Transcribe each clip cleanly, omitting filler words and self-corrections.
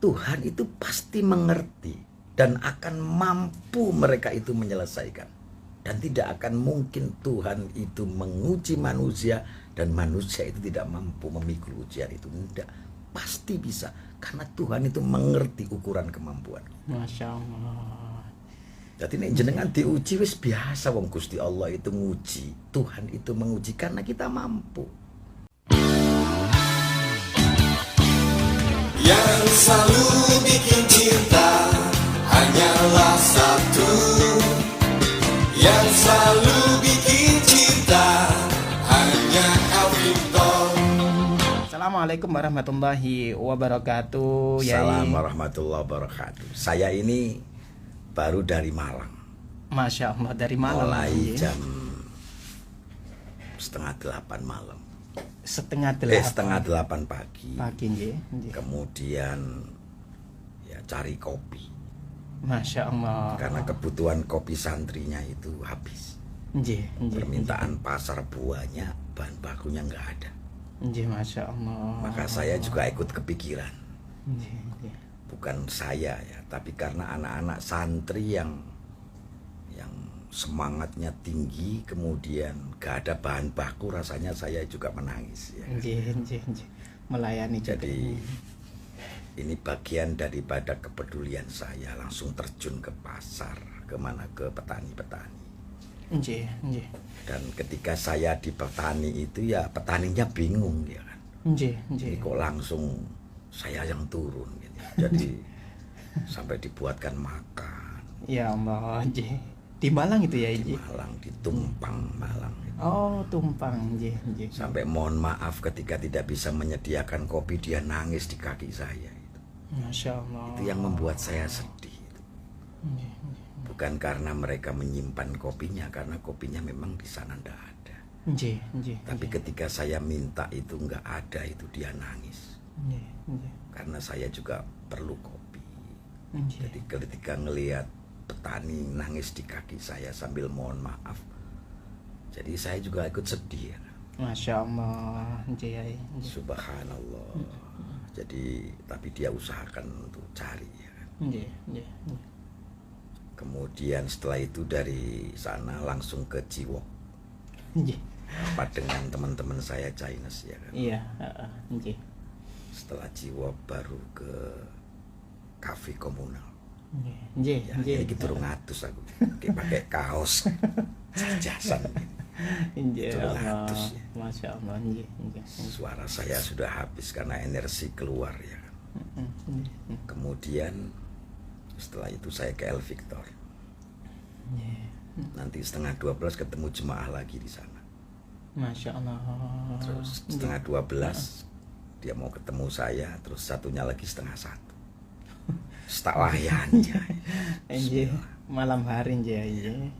Tuhan itu pasti mengerti dan akan mampu mereka itu menyelesaikan. Dan tidak akan mungkin Tuhan itu menguji manusia dan manusia itu tidak mampu memikul ujian itu. Tidak, pasti bisa. Karena Tuhan itu mengerti ukuran kemampuan. Masya Allah. Jadi nek jenengan diuji wis biasa, wong Gusti Allah itu nguji. Tuhan itu menguji karena kita mampu. Yang selalu bikin cinta hanyalah satu. Yang selalu bikin cinta hanya Alvito. Assalamualaikum warahmatullahi wabarakatuh. Assalamualaikum warahmatullahi wabarakatuh. Saya ini baru dari Malang. Masya Allah, dari Malang. Mulai jam 7:30 malam. Setengah 7:30 pagi. Pagi nggih. Kemudian ya cari kopi. Masya Allah. Karena kebutuhan kopi santrinya itu habis. Nggih. Permintaan pasar buahnya, bahan bakunya nggak ada. Nggih, Masya Allah. Maka saya juga ikut kepikiran. Nggih. Bukan saya ya, tapi karena anak-anak santri yang semangatnya tinggi, kemudian gak ada bahan baku, rasanya saya juga menangis ya. Nggih. Melayani Jadi ini bagian daripada kepedulian saya, langsung terjun ke pasar, kemana, ke petani-petani. Nggih. Dan ketika saya di petani itu ya petaninya bingung ya kan. Nggih. Ini kok langsung saya yang turun gitu. Jadi sampai dibuatkan makan. Ya Allah, nggih. Di Malang itu ya, Di nggih. Malang, di Tumpang, Malang. Oh, Tumpang, nggih. Sampai mohon maaf ketika tidak bisa menyediakan kopi, dia nangis di kaki saya. Masya Allah. Itu yang membuat saya sedih. Nggih. Bukan karena mereka menyimpan kopinya, karena kopinya memang di sana tidak ada. Nggih. Tapi ketika saya minta itu nggak ada, itu dia nangis. Nggih. Karena saya juga perlu kopi. Nggih. Jadi ketika ngelihat petani nangis di kaki saya sambil mohon maaf, jadi saya juga ikut sedih ya. Masya Allah. Nggih. Subhanallah. Jadi tapi dia usahakan untuk cari ya. Nggih. Kemudian setelah itu dari sana langsung ke Ciwok. Nggih. Apa dengan teman-teman saya Chinese ya kan. Iya, nggih. Setelah Ciwok baru ke kafe komunal. Nggih. Ya, ini gitu ngatus aku. Kayak pakai kaos jasan. Nggih. Turun atus, ya. Masya Allah. Nggih. Suara saya sudah habis karena energi keluar ya kan. Kemudian setelah itu saya ke El Victor. Nanti 11:30 ketemu jemaah lagi di sana. Masya Allah. Terus 11:30 dia mau ketemu saya, terus satunya lagi 12:30. Tak layani. Nggih. Malam hari nggih.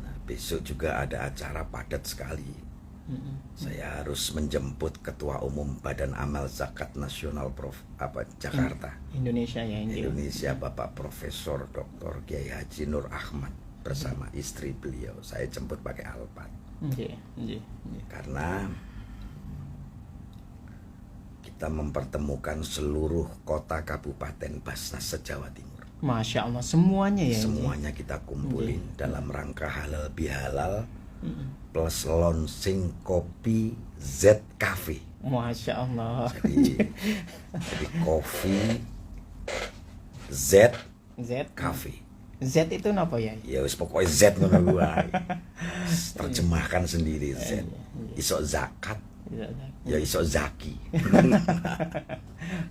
Nah, besok juga ada acara padat sekali. Saya harus menjemput Ketua Umum Badan Amal Zakat Nasional Jakarta. Indonesia ya, nggih. Indonesia, Bapak Profesor Dr. Kiai Haji Nur Ahmad bersama istri beliau. Saya jemput pakai Alphard. Nggih. Karena kita mempertemukan seluruh kota kabupaten Basnas se-Jawa Timur. Masya Allah, semuanya ya. Semuanya kita kumpulin dalam rangka halal bihalal plus launching kopi Z Cafe. Masya Allah. Jadi kopi Z Cafe. Z itu apa ya? Ya wis pokoknya Z ngono gua. Terjemahkan sendiri Z. Iso zakat, ya iso zaki.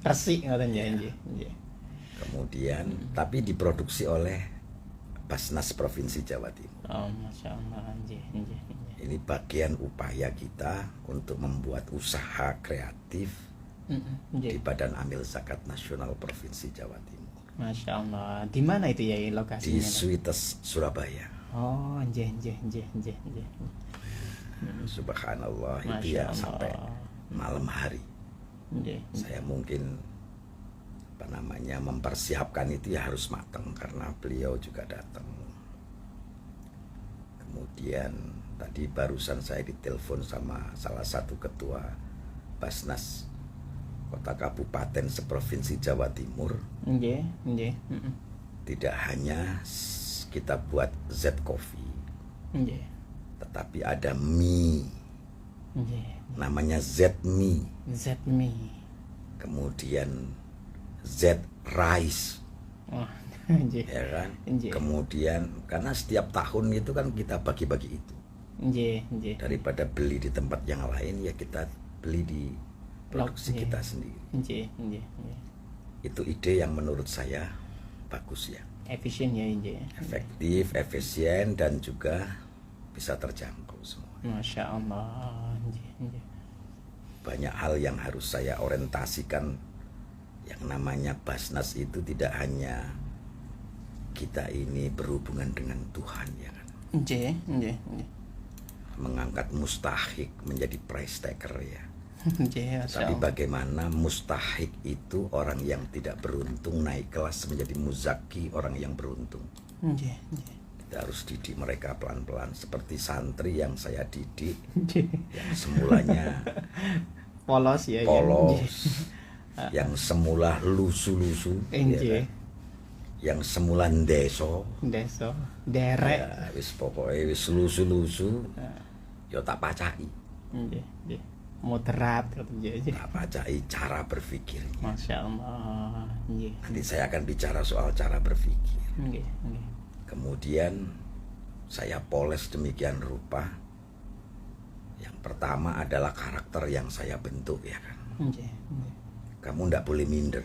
Resik ngoten ya, nggih. Kemudian tapi diproduksi oleh Basnas Provinsi Jawa Timur. Oh, Masya Allah. Nggih. Ini bagian upaya kita untuk membuat usaha kreatif di Badan Amil Zakat Nasional Provinsi Jawa Timur. Masya Allah. Di mana itu ya lokasinya? Di Suites, Surabaya. Oh, nggih. Subhanallah, itu Masya ya Allah. sampai malam hari. Nggih. Saya mungkin mempersiapkan itu ya harus matang karena beliau juga datang. Kemudian tadi barusan saya ditelepon sama salah satu ketua Basnas kota kabupaten seprovinsi Jawa Timur, Nggih, nggih. tidak hanya kita buat Z Coffee, Nggih. tetapi ada mie, Nggih. namanya Z Mie, Zmi. kemudian Z Rice, Oh, nggih. ya kan? Nggih. Kemudian karena setiap tahun itu kan kita bagi-bagi itu. Nggih, nggih. Daripada beli di tempat yang lain, ya kita beli di produksi Nggih. kita sendiri. Nggih, nggih, nggih. Itu ide yang menurut saya bagus ya, Efisien ya, nggih. efektif, efisien, dan juga bisa terjangkau semua. Masya Allah. Nggih, nggih. Banyak hal yang harus saya orientasikan. Yang namanya Basnas itu tidak hanya kita ini berhubungan dengan Tuhan, ya kan, Nggih, nggih, nggih. mengangkat mustahik menjadi price taker ya. Nggih, Masya Tapi Allah. bagaimana mustahik itu orang yang tidak beruntung naik kelas menjadi muzaki orang yang beruntung. Nggih, nggih. Kita harus didik mereka pelan-pelan seperti santri yang saya didik, Nggih. yang semulanya Polos ya. ya. Nggih. polos, yang semula lusu-lusu, ya Nggih. kan? Yang semula ndeso, Deso, derek. ya, wis pokoknya wis lusu-lusu, ya tak pacai, Nggih, nggih. Moderat gitu nggih. tak pacai cara berpikirnya. Masya Allah. Nggih. Nanti saya akan bicara soal cara berpikir. Nggih, nggih. Kemudian saya poles demikian rupa. Yang pertama adalah karakter yang saya bentuk, ya kan. Nggih, nggih. Kamu ndak boleh minder.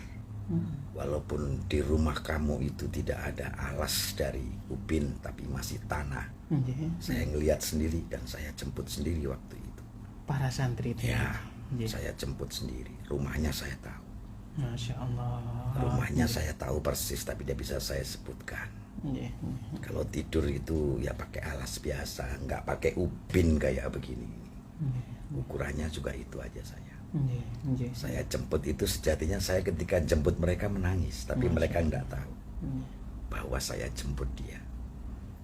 Walaupun di rumah kamu itu tidak ada alas dari ubin tapi masih tanah. Nggih. Saya ngelihat sendiri dan saya jemput sendiri waktu itu. Para santri itu. Ya, Nggih. saya jemput sendiri. Rumahnya saya tahu. Masya Allah. Rumahnya saya tahu persis tapi tidak bisa saya sebutkan. Nggih, nggih. Kalau tidur itu ya pakai alas biasa, nggak pakai ubin kayak begini. Ukurannya juga itu aja saya. Nggih, nggih. Saya jemput itu sejatinya saya ketika jemput mereka menangis, tapi mereka nggak tahu Nggih. bahwa saya jemput dia.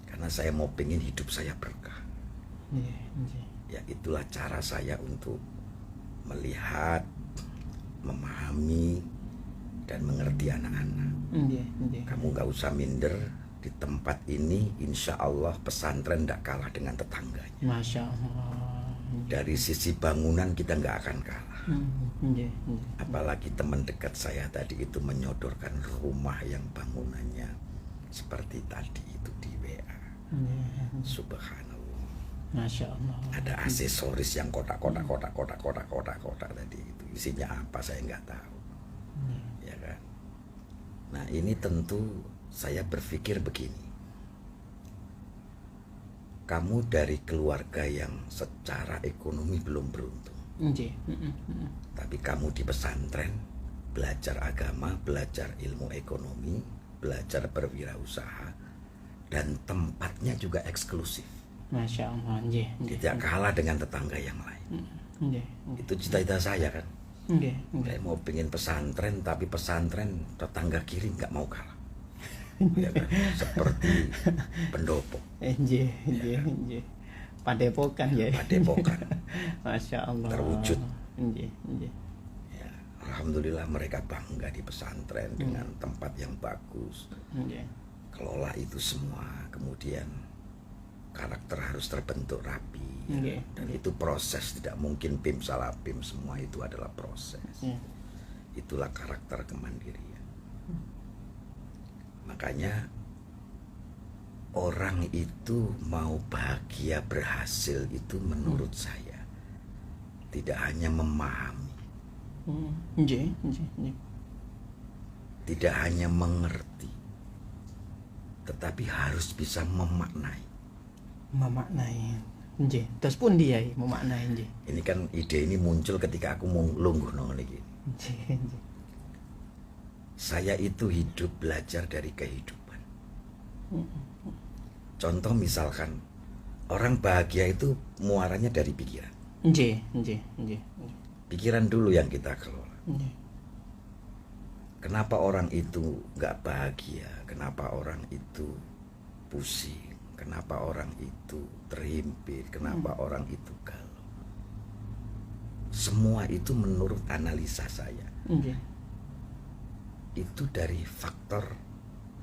Karena saya mau pengen hidup saya berkah. Nggih, nggih. Ya itulah cara saya untuk melihat, memahami, dan mengerti anak-anak. Nggih, nggih. Kamu nggak usah minder. Di tempat ini insya Allah pesantren tidak kalah dengan tetangganya. Masya Allah. Dari sisi bangunan kita nggak akan kalah. Nggih, nggih. Apalagi teman dekat saya tadi itu menyodorkan rumah yang bangunannya seperti tadi itu di WA. Nggih. Subhanallah. Masya Allah. Ada aksesoris yang kotak-kotak tadi itu. Isinya apa saya nggak tahu. Ya kan. Nah ini tentu saya berpikir begini. Kamu dari keluarga yang secara ekonomi belum beruntung. Nggih. Tapi kamu di pesantren, belajar agama, belajar ilmu ekonomi, belajar berwirausaha, dan tempatnya juga eksklusif. Masya Allah. Nggih, nggih. Tidak kalah dengan tetangga yang lain. Nggih. Itu cita-cita saya kan. Nggih, nggih. Saya mau pengen pesantren, tapi pesantren tetangga kiri nggak mau kalah. Ya kan? Seperti pendopo, Nggih, nggih, nggih. Padepokan ya. padepokan. Masya Allah. Terwujud. Nggih, nggih. Ya, alhamdulillah mereka bangga di pesantren dengan tempat yang bagus. Nggih. Kelola itu semua, kemudian karakter harus terbentuk rapi. Nggih, Dan itu proses, tidak mungkin pim salah pim, semua itu adalah proses. Iya. Itulah karakter kemandirian. Makanya orang itu mau bahagia berhasil itu menurut saya tidak hanya memahami, Nggih, nggih, nggih. tidak hanya mengerti, tetapi harus bisa memaknai. Memaknai. Nggih. Terus pun dia memaknai nggih. Ini kan ide ini muncul ketika aku mau lungguh nang niki. Nggih, nggih. Saya itu hidup belajar dari kehidupan. Contoh misalkan orang bahagia itu muaranya dari pikiran. Nggih, nggih, nggih. Pikiran dulu yang kita kelola. Nggih. Kenapa orang itu nggak bahagia? Kenapa orang itu pusing? Kenapa orang itu terhimpit? Kenapa orang itu galau? Semua itu menurut analisa saya Nggih. Itu dari faktor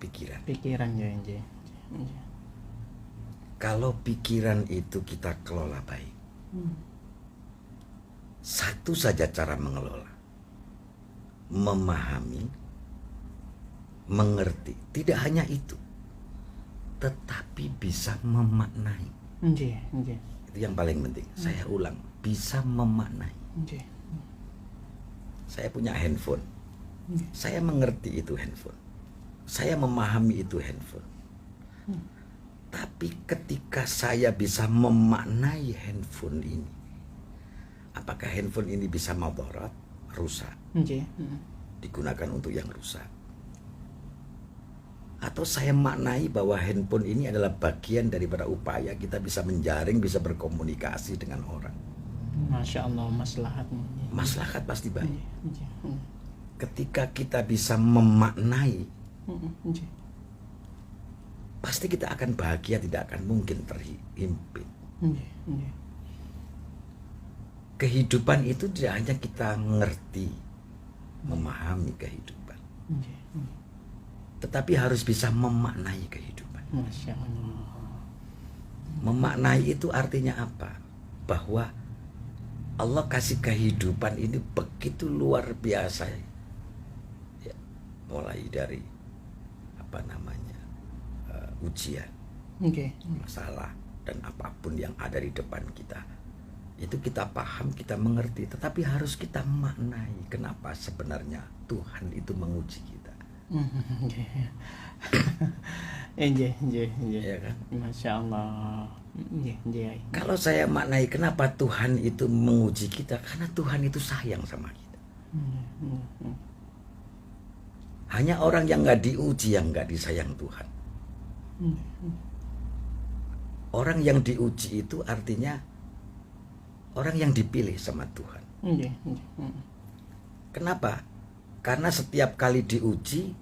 pikiran. Pikiran ya nggih. Nggih. Kalau pikiran itu kita kelola baik, satu saja cara mengelola: memahami, mengerti. Tidak hanya itu, tetapi bisa memaknai. Nggih, nggih. Itu yang paling penting. Saya ulang, bisa memaknai. Nggih. Saya punya handphone, saya mengerti itu handphone, saya memahami itu handphone. Tapi ketika saya bisa memaknai handphone ini, apakah handphone ini bisa madarat, rusak, Nggih. digunakan untuk yang rusak? Atau saya maknai bahwa handphone ini adalah bagian daripada upaya kita bisa menjaring, bisa berkomunikasi dengan orang. Masya Allah, maslahat. Maslahat pasti baik. Nggih. Ketika kita bisa memaknai, Nggih. pasti kita akan bahagia, tidak akan mungkin terhimpit. Nggih. Nggih. Kehidupan itu tidak hanya kita ngerti, memahami kehidupan, Nggih. tetapi harus bisa memaknai kehidupan. Masya Allah. Memaknai itu artinya apa? Bahwa Allah kasih kehidupan ini begitu luar biasa. Ya, mulai dari ujian, Nggih. masalah, dan apapun yang ada di depan kita. Itu kita paham, kita mengerti, tetapi harus kita maknai kenapa sebenarnya Tuhan itu menguji kita. Nggih, nggih, nggih. Ya kan? Masya Allah. Nggih, nggih. Kalau saya maknai kenapa Tuhan itu menguji kita, karena Tuhan itu sayang sama kita. Hanya orang yang nggak diuji yang nggak disayang Tuhan. Orang yang diuji itu artinya orang yang dipilih sama Tuhan. Nggih, nggih. Kenapa? Karena setiap kali diuji,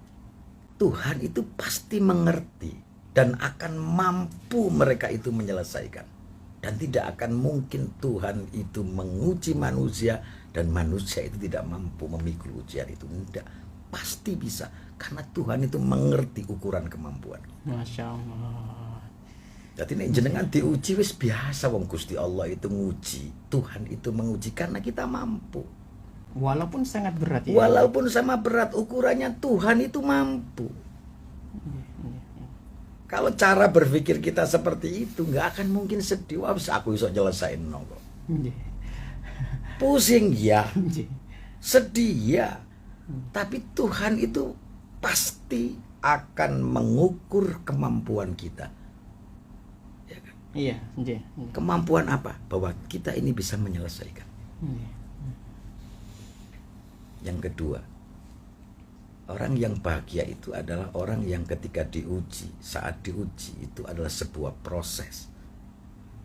Tuhan itu pasti mengerti dan akan mampu mereka itu menyelesaikan. Dan tidak akan mungkin Tuhan itu menguji manusia dan manusia itu tidak mampu memikul ujian itu. Tidak, pasti bisa. Karena Tuhan itu mengerti ukuran kemampuan. Masya Allah. Jadi ini jenengan diuji wis biasa, wong Gusti Allah itu nguji. Tuhan itu menguji karena kita mampu. Walaupun sangat berat ya. Walaupun sama berat, ukurannya Tuhan itu mampu. Kalau cara berpikir kita seperti itu, nggak akan mungkin sedih. Wah, aku bisa nyelesain kok. Nggih. Pusing ya, Nggih. sedih ya. Tapi Tuhan itu pasti akan mengukur kemampuan kita. Ya kan? Iya, nggih. Kemampuan apa? Bahwa kita ini bisa menyelesaikan. Nggih. Yang kedua, orang yang bahagia itu adalah orang yang ketika diuji, saat diuji itu adalah sebuah proses.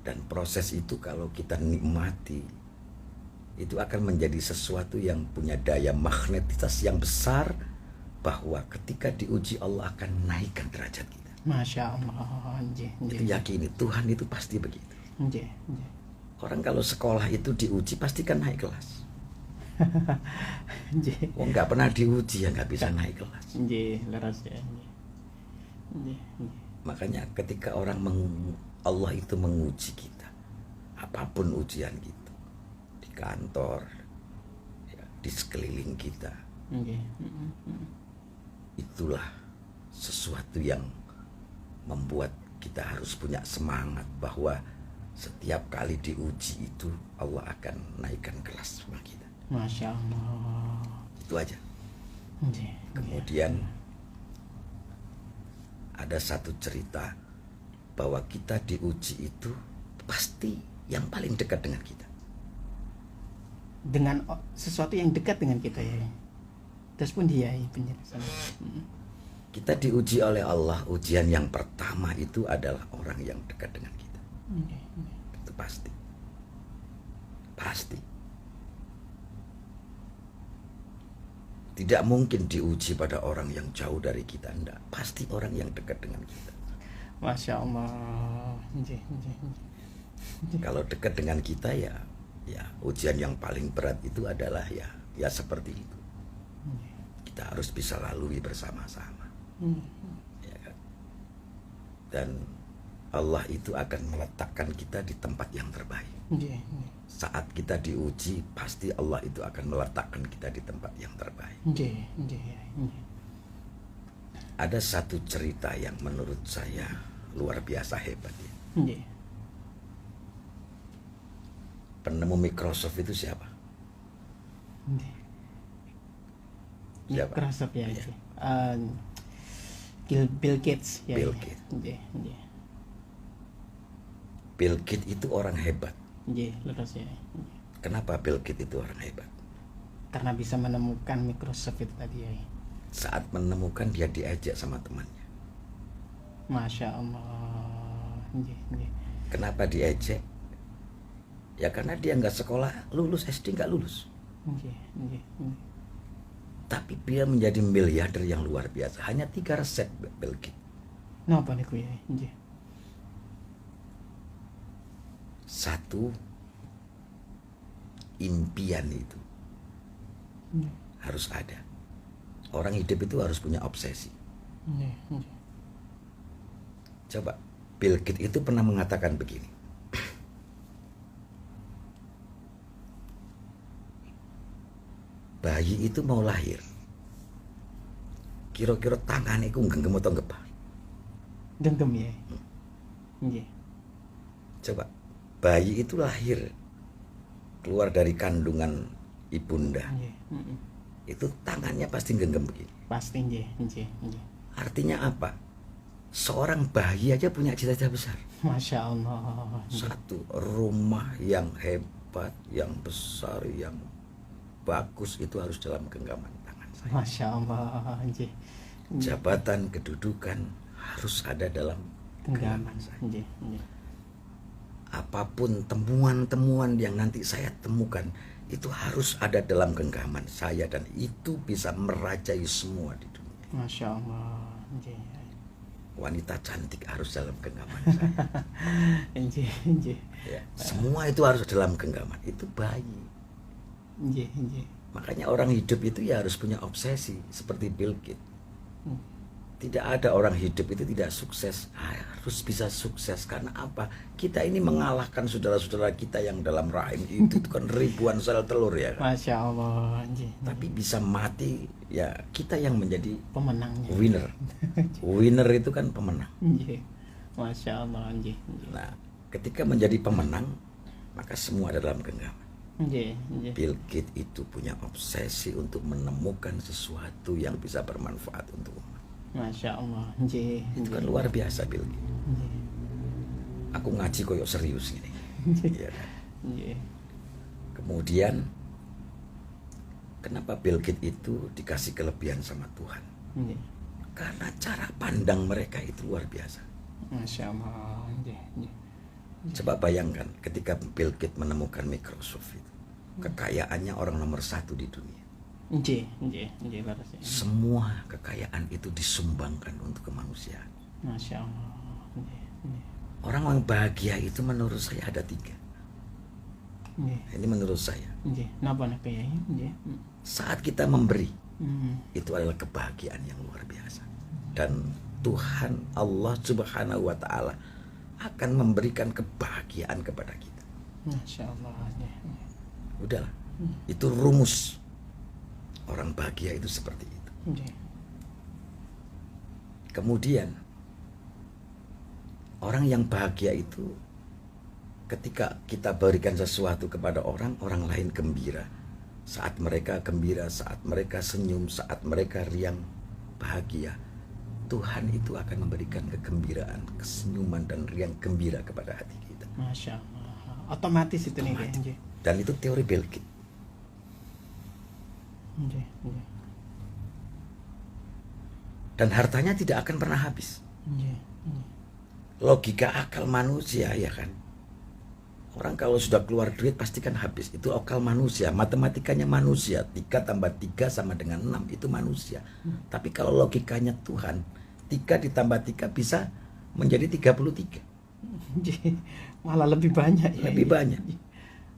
Dan proses itu kalau kita nikmati, itu akan menjadi sesuatu yang punya daya magnetitas yang besar, bahwa ketika diuji Allah akan naikkan derajat kita. Masya Allah. Nggih, Itu nggih. yakini, Tuhan itu pasti begitu. Nggih, nggih. Orang kalau sekolah itu diuji pasti kan naik kelas. Nggih. Wong nggak pernah diuji ya nggak bisa naik kelas. Nggih, leres ya. Nggih. Nggih, nggih. Makanya ketika Allah itu menguji kita, apapun ujian gitu, di kantor, ya, di sekeliling kita, Nggih. itulah sesuatu yang membuat kita harus punya semangat bahwa setiap kali diuji itu Allah akan naikkan kelas sama kita. Masya Allah. Itu aja. Nggih. Kemudian ada satu cerita bahwa kita diuji itu pasti yang paling dekat dengan kita. Dengan sesuatu yang dekat dengan kita ya. Terus pun dia penjelasan. Kita diuji oleh Allah, ujian yang pertama itu adalah orang yang dekat dengan kita. Nggih, nggih. Itu pasti. Pasti. Tidak mungkin diuji pada orang yang jauh dari kita, enggak. Pasti orang yang dekat dengan kita. Masya Allah. Nggih, nggih, nggih. Kalau dekat dengan kita ya ujian yang paling berat itu adalah ya seperti itu. kita harus bisa lalui bersama-sama. Ya kan? Dan Allah itu akan meletakkan kita di tempat yang terbaik. Nggih, nggih. Saat kita diuji, pasti Allah itu akan meletakkan kita di tempat yang terbaik. Nggih, nggih, nggih. Ada satu cerita yang menurut saya luar biasa hebat ya. Nggih. Penemu Microsoft itu siapa? Nggih. Siapa? Microsoft ya. Iya. Bill Gates ya. Bill ya. Gates. Nggih, nggih. Bill Gates itu orang hebat. Nggih, leres ya. Nggih. Kenapa Bill Gates itu orang hebat? Karena bisa menemukan Microsoft itu tadi ya. Saat menemukan dia diajak sama temannya. Masya Allah. Nggih, nggih. Kenapa diajak? Ya karena dia nggak sekolah, lulus SD nggak lulus. Nggih, nggih, nggih. Tapi dia menjadi miliarder yang luar biasa. Hanya 3 resep Bill Gates. Napa niku ya? Nggih. Satu, impian itu Nggih, harus ada. Orang hidup itu harus punya obsesi. nggih, nggih. Coba, Bill Gates itu pernah mengatakan begini. Bayi itu mau lahir. Kira-kira tangan itu genggam atau ngebar. Genggam ya. Nggih. Coba, bayi itu lahir keluar dari kandungan ibunda. Nggih. Heeh. Itu tangannya pasti genggam begini. Pasti nggih, nggih, nggih. Artinya apa? Seorang bayi aja punya cita-cita besar. Masya Allah. Satu, rumah yang hebat, yang besar, yang bagus itu harus dalam genggaman tangan saya. Masya Allah. Nggih. Jabatan, kedudukan harus ada dalam Genggaman. genggaman saya. Nggih, nggih. Apapun temuan-temuan yang nanti saya temukan itu harus ada dalam genggaman saya dan itu bisa merajai semua di dunia. Masya Allah. Nggih. Wanita cantik harus dalam genggaman saya. Nggih, nggih. Ya, semua itu harus dalam genggaman. Itu bayi. Nggih, nggih. Makanya orang hidup itu ya harus punya obsesi seperti Bill Gates. Hmm. Tidak ada orang hidup itu tidak sukses. Harus bisa sukses karena apa? Kita ini mengalahkan saudara-saudara kita yang dalam rahim itu kan ribuan sel telur ya kan? Masya Allah. Nggih. Tapi bisa mati ya kita yang menjadi Pemenangnya. winner. Winner itu kan pemenang. Nggih. Masya Allah. Nggih, nggih. Nah, ketika menjadi pemenang maka semua ada dalam genggaman. Nggih, nggih. Bill Gates itu punya obsesi untuk menemukan sesuatu yang bisa bermanfaat untuk umat. Masya Allah. Nggih. Itu kan luar biasa Bill Gates. Nggih. Aku ngaji koyok serius gini. Iya kan? Nggih. Kemudian kenapa Bill Gates itu dikasih kelebihan sama Tuhan? Nggih. Karena cara pandang mereka itu luar biasa. Masya Allah. Nggih, nggih. Coba bayangkan ketika Bill Gates menemukan Microsoft itu, kekayaannya orang nomor 1 di dunia. Nggih, nggih, nggih, leres ya. Semua kekayaan itu disumbangkan untuk kemanusiaan. Masya Allah. Nggih, nggih. Orang yang bahagia itu menurut saya ada 3. Nggih, Ini menurut saya. nggih. Napa nek Kyai? Nggih. Saat kita memberi, Hmm. itu adalah kebahagiaan yang luar biasa. Dan Tuhan Allah Subhanahu wa Ta'ala akan memberikan kebahagiaan kepada kita. Masya Allah. Nggih, nggih. Udahlah, itu rumus. Orang bahagia itu seperti itu. Nggih. Kemudian orang yang bahagia itu ketika kita berikan sesuatu kepada orang, orang lain gembira. Saat mereka gembira, saat mereka senyum, saat mereka riang, bahagia, Tuhan itu akan memberikan kegembiraan, kesenyuman dan riang gembira kepada hati kita. Masya Allah. Otomatis itu nih. Otomatis. Nggih. Dan itu teori Bill Gates. Nggih, nggih. Dan hartanya tidak akan pernah habis. Nggih, nggih. Logika akal manusia ya kan. Orang kalau sudah keluar duit pasti kan habis. Itu akal manusia, matematikanya manusia. 3 tambah 3 sama dengan 6 itu manusia. Tapi kalau logikanya Tuhan, 3 ditambah 3 bisa menjadi 33. Nggih. Malah lebih banyak ya. Lebih banyak.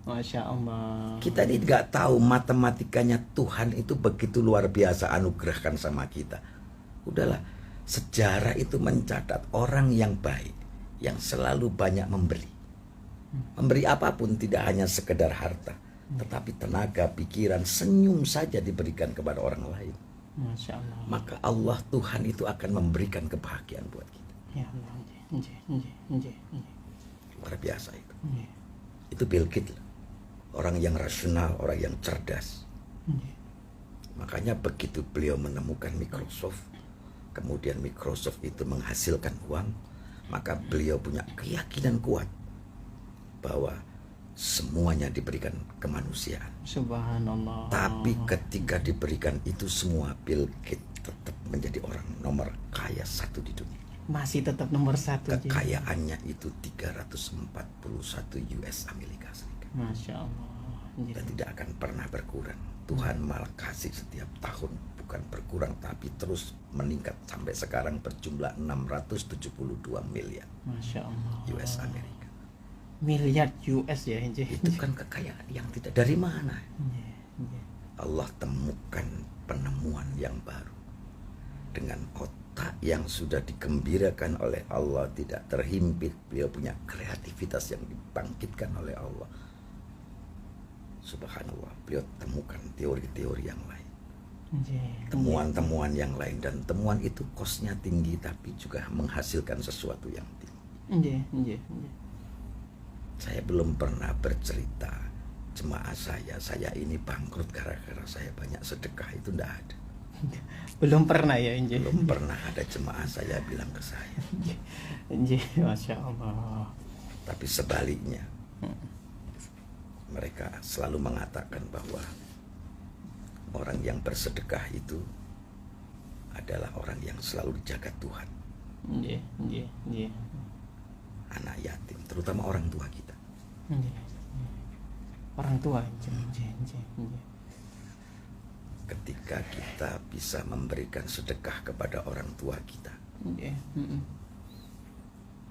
Masya Allah. Kita ini nggak tahu matematikanya Tuhan itu begitu luar biasa anugerahkan sama kita. Udahlah, sejarah itu mencatat orang yang baik, yang selalu banyak memberi. Memberi apapun, tidak hanya sekedar harta, tetapi tenaga, pikiran, senyum saja diberikan kepada orang lain. Masya Allah. Maka Allah Tuhan itu akan memberikan kebahagiaan buat kita. Ya Allah. Nggih. Luar biasa itu. Nggih. Itu Bill Gates, orang yang rasional, orang yang cerdas. Nggih. Makanya begitu beliau menemukan Microsoft, kemudian Microsoft itu menghasilkan uang, maka beliau punya keyakinan kuat bahwa semuanya diberikan kemanusiaan. Subhanallah. Tapi ketika diberikan itu semua, Bill Gates tetap menjadi orang nomor kaya satu di dunia. Masih tetap nomor 1. Kekayaannya itu 341 US Amerika Serikat. Masya Allah. Nggih. Dan tidak akan pernah berkurang. Tuhan malah kasih setiap tahun, bukan berkurang tapi terus meningkat sampai sekarang berjumlah 672 miliar Masya Allah. US Amerika. Miliar US ya nggih. Itu kan kekayaan yang tidak dari mana. Nggih. Allah temukan penemuan yang baru dengan otak yang sudah digembirakan oleh Allah, tidak terhimpit. Beliau punya kreativitas yang dibangkitkan oleh Allah. Subhanallah, beliau temukan teori-teori yang lain, Nggih. temuan-temuan yang lain, dan temuan itu kosnya tinggi tapi juga menghasilkan sesuatu yang tinggi. Nggih. Saya belum pernah bercerita jemaah saya ini bangkrut gara-gara saya banyak sedekah, itu enggak ada. Belum pernah ya nggih. Belum pernah ada jemaah saya bilang ke saya. Nggih, Masya Allah. Tapi sebaliknya, mereka selalu mengatakan bahwa orang yang bersedekah itu adalah orang yang selalu dijaga Tuhan. Nggih. Anak yatim, terutama orang tua kita. Nggih. Orang tua nggih. Ketika kita bisa memberikan sedekah kepada orang tua kita, Nggih.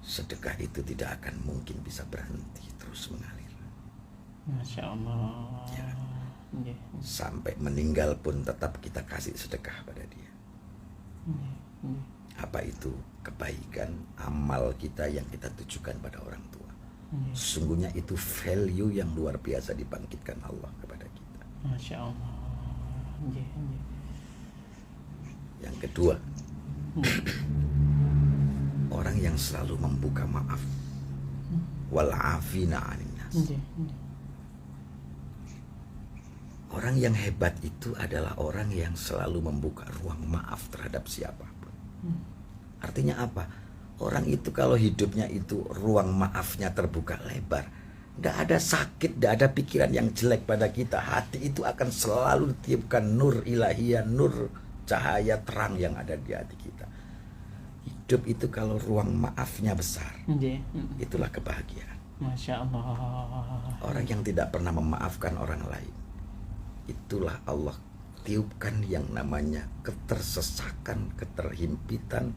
sedekah itu tidak akan mungkin bisa berhenti, terus mengalir. Masya Allah. Ya. Nggih. Sampai meninggal pun tetap kita kasih sedekah pada dia. Nggih. Apa itu? Kebaikan amal kita yang kita tujukan pada orang tua. Sesungguhnya itu value yang luar biasa dibangkitkan Allah kepada kita. Masya Allah. Nggih. Yang kedua, orang yang selalu membuka maaf. Wal afina 'anil nas. Nggih. Orang yang hebat itu adalah orang yang selalu membuka ruang maaf terhadap siapapun. Artinya apa? Orang itu kalau hidupnya itu ruang maafnya terbuka lebar, tidak ada sakit, tidak ada pikiran yang jelek pada kita. Hati itu akan selalu ditiupkan nur ilahiyah, nur cahaya terang yang ada di hati kita. Hidup itu kalau ruang maafnya besar, Nggih. itulah kebahagiaan. Masya Allah. Orang yang tidak pernah memaafkan orang lain, itulah Allah tiupkan yang namanya ketersesakan, keterhimpitan,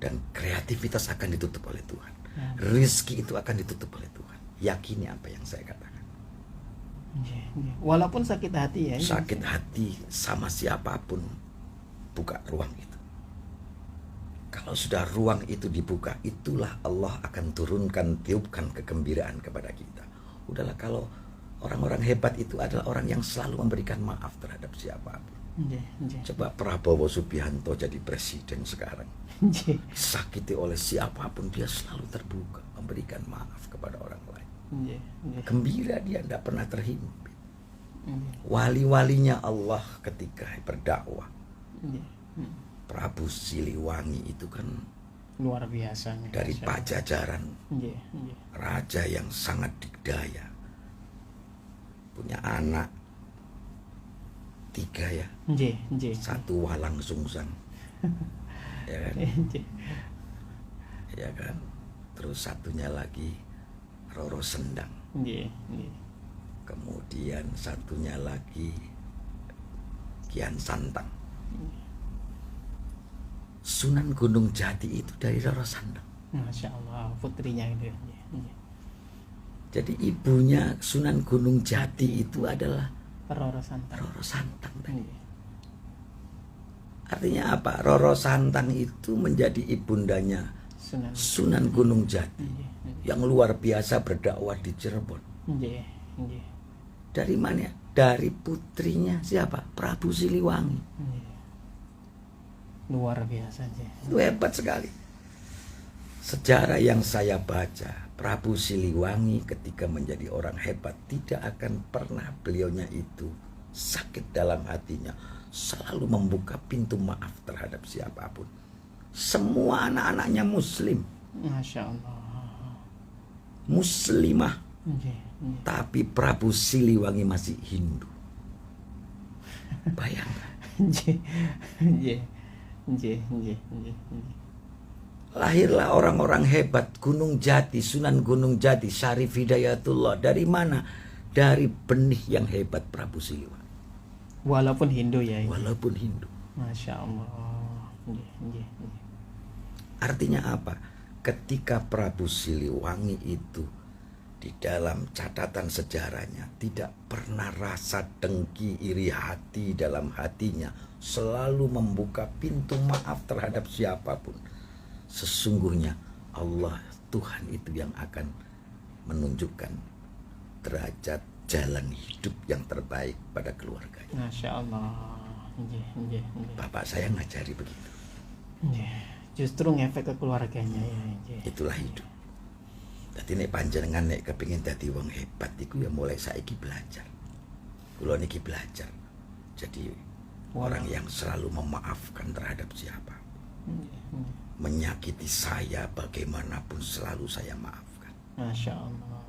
dan kreativitas akan ditutup oleh Tuhan. Rizki itu akan ditutup oleh Tuhan. Yakini apa yang saya katakan. Nggih. Walaupun sakit hati ya. Sakit hati sama siapapun, buka ruang itu. Kalau sudah ruang itu dibuka, itulah Allah akan turunkan, tiupkan kegembiraan kepada kita. Udahlah, kalau orang-orang hebat itu adalah orang yang selalu memberikan maaf terhadap siapapun. Nggih. Coba Prabowo Subianto jadi presiden sekarang, Nggih. sakiti oleh siapapun dia selalu terbuka, memberikan maaf kepada orang lain. Nggih. Gembira, dia tidak pernah terhimpit. Nggih. Wali-walinya Allah ketika berdakwah, Nggih. Prabu Siliwangi itu kan Luar biasa nih. dari Masya Allah. Pajajaran, Nggih. raja yang sangat dikdaya, punya anak 3 ya, Nggih. 1 Walang Sungsang, ya kan, Nggih. ya kan, terus satunya lagi Roro Sendang, Nggih. kemudian satunya lagi Kian Santang. Sunan Gunung Jati itu dari Roro Sendang. Masya Allah, putrinya itu. Nggih. Jadi ibunya Sunan Gunung Jati itu adalah Roro Santang. Roro Santang. Nggih. Artinya apa? Roro Santang itu menjadi ibundanya Sunan. Sunan Gunung Jati Nggih. yang luar biasa berdakwah di Cirebon. Nggih. Nggih. Dari mana? Dari putrinya siapa? Prabu Siliwangi. Nggih. Luar biasa nggih. Itu hebat sekali. Sejarah yang saya baca, Prabu Siliwangi ketika menjadi orang hebat tidak akan pernah beliaunya itu sakit dalam hatinya, selalu membuka pintu maaf terhadap siapapun. Semua anak-anaknya muslim, Masya Allah. muslimah, Nggih. Nggih. tapi Prabu Siliwangi masih Hindu. Bayangkan, Nggih. Nggih. Nggih. Nggih. Nggih. Nggih. lahirlah orang-orang hebat, Gunung Jati, Sunan Gunung Jati, Syarif Hidayatullah. Dari mana? Dari benih yang hebat Prabu Siliwangi. Walaupun Hindu ya. Walaupun Hindu. Masya Allah. Nggih. Nggih. Nggih. Artinya apa? Ketika Prabu Siliwangi itu di dalam catatan sejarahnya tidak pernah rasa dengki, iri hati dalam hatinya, selalu membuka pintu maaf terhadap siapapun. Sesungguhnya Allah Tuhan itu yang akan menunjukkan derajat jalan hidup yang terbaik pada keluarganya. Masya Allah. Nggih. Nggih. Nggih. Bapak saya ngajari begitu. Nggih. Justru ngefek ke keluarganya ya. Nggih. Itulah hidup. Jadi nek panjenengan nek kepingin dadi wong hebat iku ya mulai saiki belajar. Kula niki belajar. Jadi orang yang selalu memaafkan terhadap siapa. Nggih. Nggih. Menyakiti saya bagaimanapun selalu saya maafkan. Masya Allah.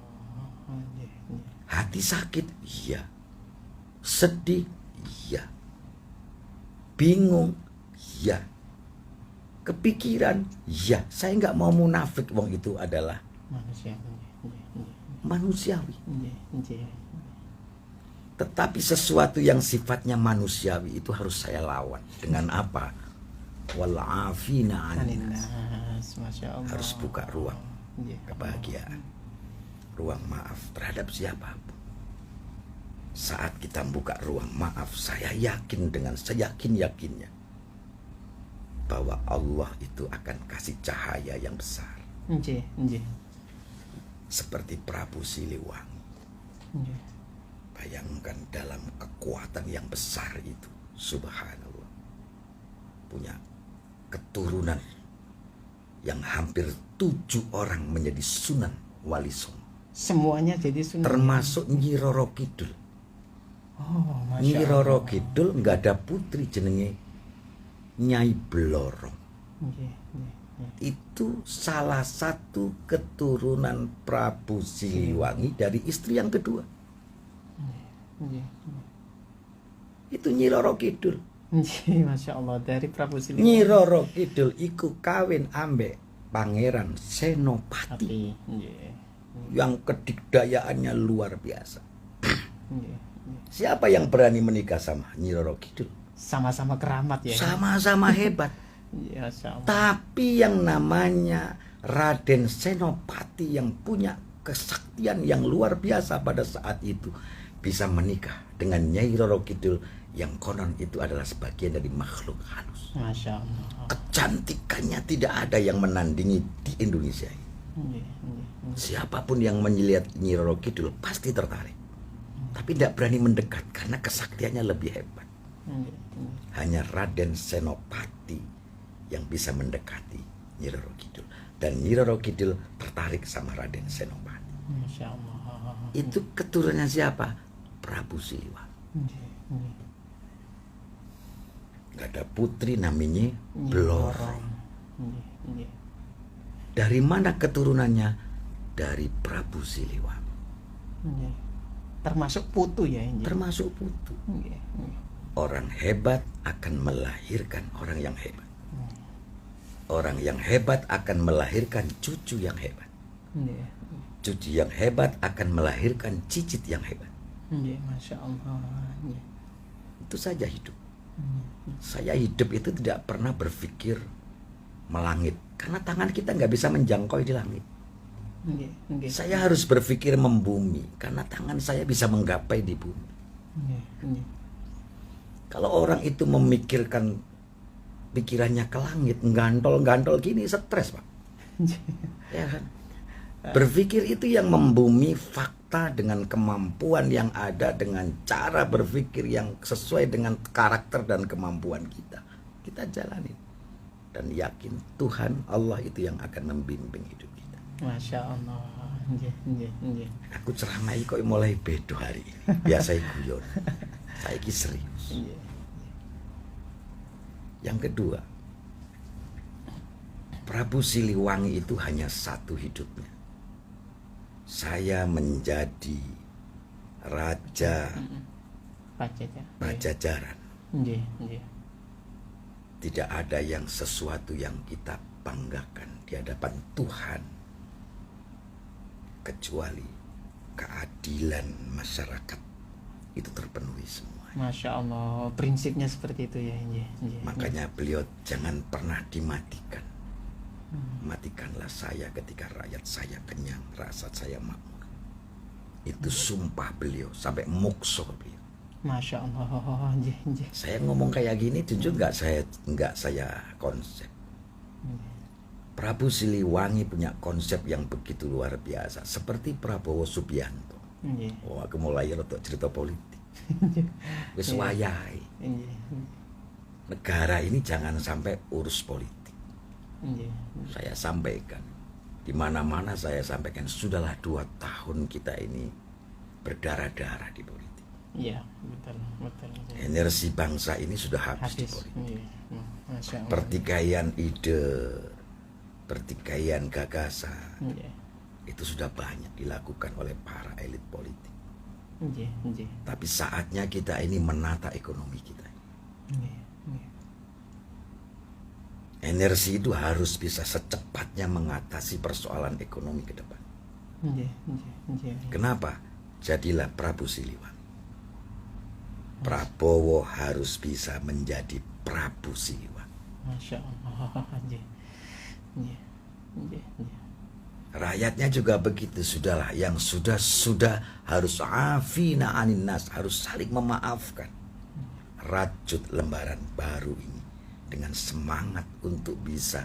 Nggih. Nggih. Hati sakit, iya. Sedih, iya. Bingung, iya. Kepikiran, iya. Saya nggak mau munafik, wong itu adalah Manusia. Nggih. Nggih. Nggih. manusiawi. Nggih. Nggih. Tetapi sesuatu yang sifatnya manusiawi itu harus saya lawan. Dengan apa? Wal'afina anin nas. Aninas. Masya Allah. Harus buka ruang Nggih. kebahagiaan, ruang maaf terhadap siapapun. Saat kita buka ruang maaf, saya yakin dengan seyakin-yakinnya bahwa Allah itu akan kasih cahaya yang besar. Nggih. Nggih. Seperti Prabu Siliwangi. Nggih. Bayangkan dalam kekuatan yang besar itu, subhanallah, punya keturunan yang hampir 7 orang menjadi Sunan Wali Songo, Semuanya jadi sunnah. termasuk Nyi Roro Kidul. Oh, Nyi Masya Roro Allah. Kidul nggak ada putri jenenge Nyai Blorong. Nggih. Nggih. Nggih. Itu salah satu keturunan Prabu Siliwangi dari istri yang kedua. Nggih. Itu Nyi Roro Kidul. Nggih. Masya Allah. Dari Prabu Siliwangi. Nyi Roro Kidul iku kawin ambek Pangeran Senopati Tapi. Nggih. yang kedikdayaannya luar biasa. Nggih. Nggih. Siapa yang berani menikah sama Nyi Roro Kidul? Sama-sama keramat ya. Sama-sama hebat. Ya, Masya Allah. Tapi yang namanya Raden Senopati yang punya kesaktian yang luar biasa pada saat itu bisa menikah dengan Nyai Roro Kidul yang konon itu adalah sebagian dari makhluk halus. Masya Allah. Kecantikannya tidak ada yang menandingi di Indonesia ini. Nggih. Nggih. Siapapun yang melihat Nyi Roro Kidul pasti tertarik. Tapi tidak berani mendekat karena kesaktiannya lebih hebat. Nggih. Nggih. Hanya Raden Senopati yang bisa mendekati Nyi Roro Kidul. Dan Nyi Roro Kidul tertarik sama Raden Senopati. Masya Allah. Itu keturunan siapa? Prabu Siliwangi. Nggih. Nggih. Gak ada putri namanya Blorong. Nggih. Nggih. Dari mana keturunannya? Dari Prabu Siliwangi. Nggih. Termasuk putu ya ini. Termasuk putu. Nggih. Nggih. Orang hebat akan melahirkan orang yang hebat. Orang yang hebat akan melahirkan cucu yang hebat. Nggih. Cucu yang hebat akan melahirkan cicit yang hebat. Nggih. Masya Allah. Nggih. Itu saja hidup. Saya hidup itu tidak pernah berpikir melangit. Karena tangan kita nggak bisa menjangkau di langit. Nggih, nggih. Saya harus berpikir membumi karena tangan saya bisa menggapai di bumi. Nggih, nggih. Kalau orang itu memikirkan pikirannya ke langit, gantol-gantol gini, stres, Pak. Ya kan? Berpikir itu yang membumi fakta dengan kemampuan yang ada, dengan cara berpikir yang sesuai dengan karakter dan kemampuan kita. Kita jalani dan yakin Tuhan Allah itu yang akan membimbing hidup kita. Masya Allah. Nggih, nggih, nggih. Aku ceramai kok mulai bedo hari ini. Biasa guyon. Saya ki serius. Nggih. Yang kedua, Prabu Siliwangi itu hanya satu hidupnya. Saya menjadi raja Pajajaran. Nggih, nggih. Tidak ada yang sesuatu yang kita banggakan di hadapan Tuhan kecuali keadilan masyarakat itu terpenuhi semua. Masya Allah, prinsipnya seperti itu ya. Nggih, nggih. Makanya beliau jangan pernah dimatikan. Matikanlah saya ketika rakyat saya kenyang, rakyat saya makmur. Itu sumpah beliau sampai mukso beliau. Masya Allah. Nggih, nggih. Saya ngomong kayak gini jujur nggak saya konsep. Prabu Siliwangi punya konsep yang begitu luar biasa, seperti Prabowo Subianto. Nggih. Oh, aku mulai untuk cerita politik. Wis wayahe. Nggih. Negara ini jangan sampai urus politik. Nggih. Saya sampaikan, di mana-mana saya sampaikan, sudahlah 2 tahun kita ini berdarah-darah di politik. Iya, betul, betul. Energi bangsa ini sudah habis di Habis. politik. Nggih. Masya Allah. Pertikaian ide, pertikaian gagasan, Nggih. itu sudah banyak dilakukan oleh para elit politik. Nggih, nggih. Tapi saatnya kita ini menata ekonomi kita. Nggih, nggih. Energi itu harus bisa secepatnya mengatasi persoalan ekonomi ke depan. Nggih, nggih, nggih. Kenapa? Jadilah Prabu Siliwangi. Prabowo harus bisa menjadi Prabu Siliwangi. Masya Allah. Nggih. Nggih. Nggih, nggih. Rakyatnya juga begitu, sudahlah, yang sudah harus afina anin nas, harus saling memaafkan. Rajut lembaran baru ini dengan semangat untuk bisa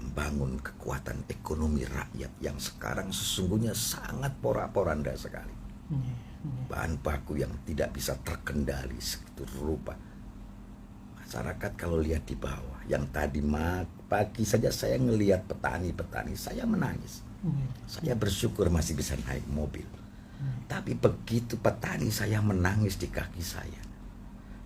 membangun kekuatan ekonomi rakyat yang sekarang sesungguhnya sangat porak-poranda sekali. Nggih, nggih. Bahan baku yang tidak bisa terkendali segitu rupa. Masyarakat kalau lihat di bawah, yang tadi pagi saja saya ngelihat petani-petani, saya menangis. Nggih. Saya bersyukur masih bisa naik mobil. Tapi begitu petani saya menangis di kaki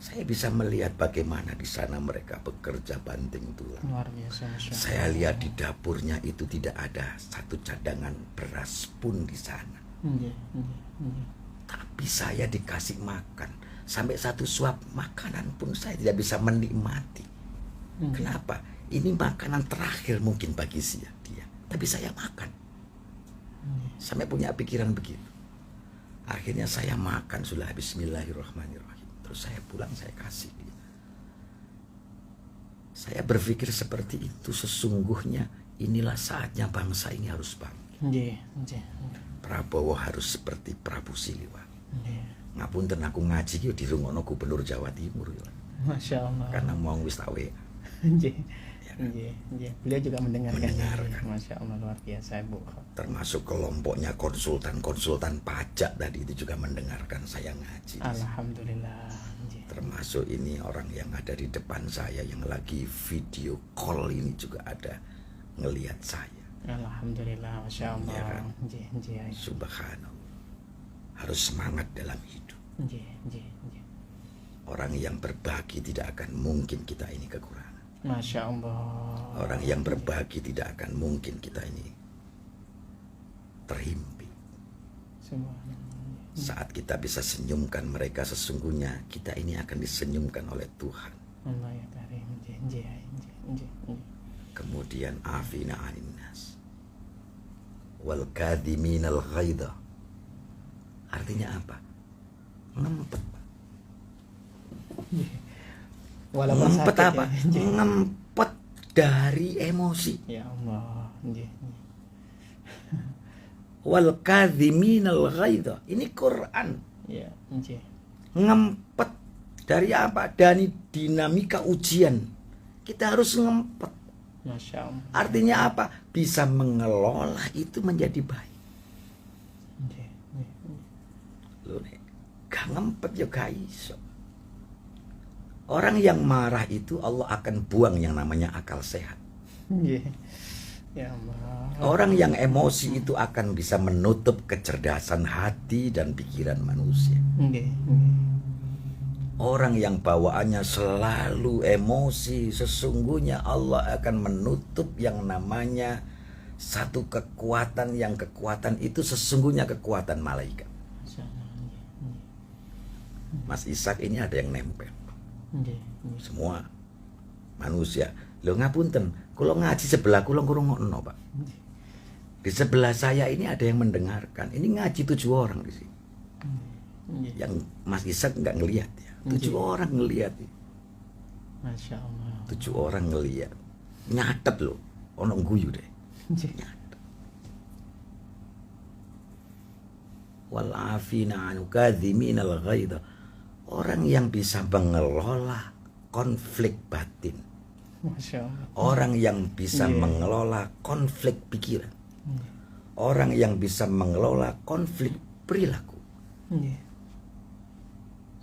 saya bisa melihat bagaimana di sana mereka bekerja banting tulang. Luar biasa, Masya Allah. Saya lihat di dapurnya itu tidak ada satu cadangan beras pun di sana. Nggih, nggih, nggih. Tapi saya dikasih makan. Sampai satu suap makanan pun saya tidak bisa menikmati. Kenapa? Ini makanan terakhir mungkin bagi dia. Tapi saya makan. Sampai punya pikiran begitu. Akhirnya saya makan sudah, bismillahirrahmanirrahim. Terus saya pulang, saya kasih dia. Saya berpikir seperti itu, sesungguhnya inilah saatnya bangsa ini harus bangkit. Nggih, nggih. Prabowo harus seperti Prabu Siliwangi. Nggih. Ngapunten aku ngaji ki dirungokno Gubernur Jawa Timur ya. Masya Allah. Karena mau wis tawe. Nggih. Ya kan? Nggih, nggih. Beliau juga mendengarkan. Mendengarkan. Masya Allah, luar biasa, Bu. Termasuk kelompoknya konsultan pajak tadi itu juga mendengarkan saya ngaji. Alhamdulillah. Nggih. Termasuk ini orang yang ada di depan saya yang lagi video call ini juga ada ngelihat saya. Alhamdulillah, Masya Allah. Ya kan? Nggih, nggih. Subhanallah. Harus semangat dalam hidup. Nggih, nggih, nggih. Orang yang berbagi tidak akan mungkin kita ini kekurangan. Masya Allah. Orang yang berbagi tidak akan mungkin kita ini terhimpit. Subhanallah. Saat kita bisa senyumkan mereka, sesungguhnya kita ini akan disenyumkan oleh Tuhan. Allah ya karim. Nggih, nggih, nggih, nggih, nggih. Kemudian afina anin nas wal kadhiminal ghaidha. Artinya apa? Ngempet. Walaupun Ngempet sakit apa? ya. Nggih. Ngempet dari emosi. Ya Allah. Nggih, nggih. wal kadhiminal ghaidha. Ini Quran. Ya, nggih. Ngempet dari apa? Dari dinamika ujian. Kita harus ngempet. Masya Allah. Artinya apa? Bisa mengelola itu menjadi baik. Nggih, nggih. Loh, nek gak ngempet ya gak iso. Orang yang marah itu Allah akan buang yang namanya akal sehat. Nggih. Ya Allah. Orang yang emosi itu akan bisa menutup kecerdasan hati dan pikiran manusia. Nggih, nggih. Orang yang bawaannya selalu emosi, sesungguhnya Allah akan menutup yang namanya satu kekuatan, yang kekuatan itu sesungguhnya kekuatan malaikat. Masya Allah. Nggih, nggih. Mas Ishak ini ada yang nempel. Nggih, nggih. Semua manusia. Lo ngapunten, kalau ngaji sebelah kula ngrungokno, Pak. Di sebelah saya ini ada yang mendengarkan. Ini ngaji 7 orang di sini. Nggih. Yang Mas Ishak nggak ngelihat ya. 7 orang ngelihat. Masya Allah. 7 orang ngelihat. Nyatet loh. Ono guyu deh. Nggih. Wal afina anu kadhiminal ghaidha. Orang yang bisa mengelola konflik batin. Masya Allah. Orang yang bisa Iya. mengelola konflik pikiran. Orang yang bisa mengelola konflik perilaku. Nggih.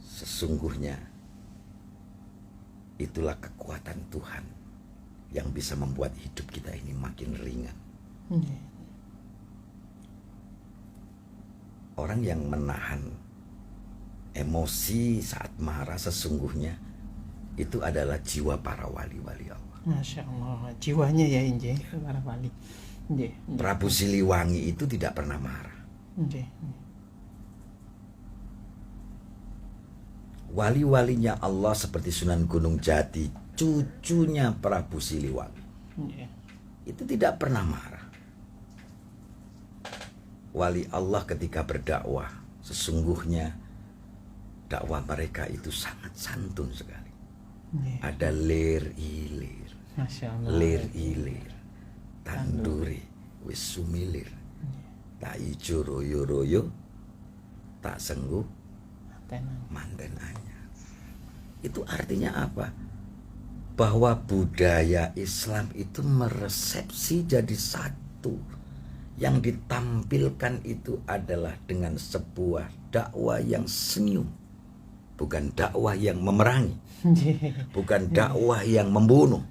Sesungguhnya itulah kekuatan Tuhan yang bisa membuat hidup kita ini makin ringan. Nggih. Orang yang menahan emosi saat marah sesungguhnya itu adalah jiwa para wali-wali Allah. Masya Allah. Jiwanya ya nggih, para wali. Nggih. Nggih. Prabu Siliwangi itu tidak pernah marah. Nggih. Wali-walinya Allah seperti Sunan Gunung Jati, cucunya Prabu Siliwangi, Nggih. itu tidak pernah marah. Wali Allah ketika berdakwah, sesungguhnya dakwah mereka itu sangat santun sekali. Nggih. Ada lir ilir, Masya Allah. lir ilir, tanduri wis sumilir, tak ijo royo royo, tak sengguh Tenan. manten anyar. Itu artinya apa? Bahwa budaya Islam itu meresepsi jadi satu. Yang ditampilkan itu adalah dengan sebuah dakwah yang senyum, bukan dakwah yang memerangi, Nggih. bukan dakwah yang membunuh,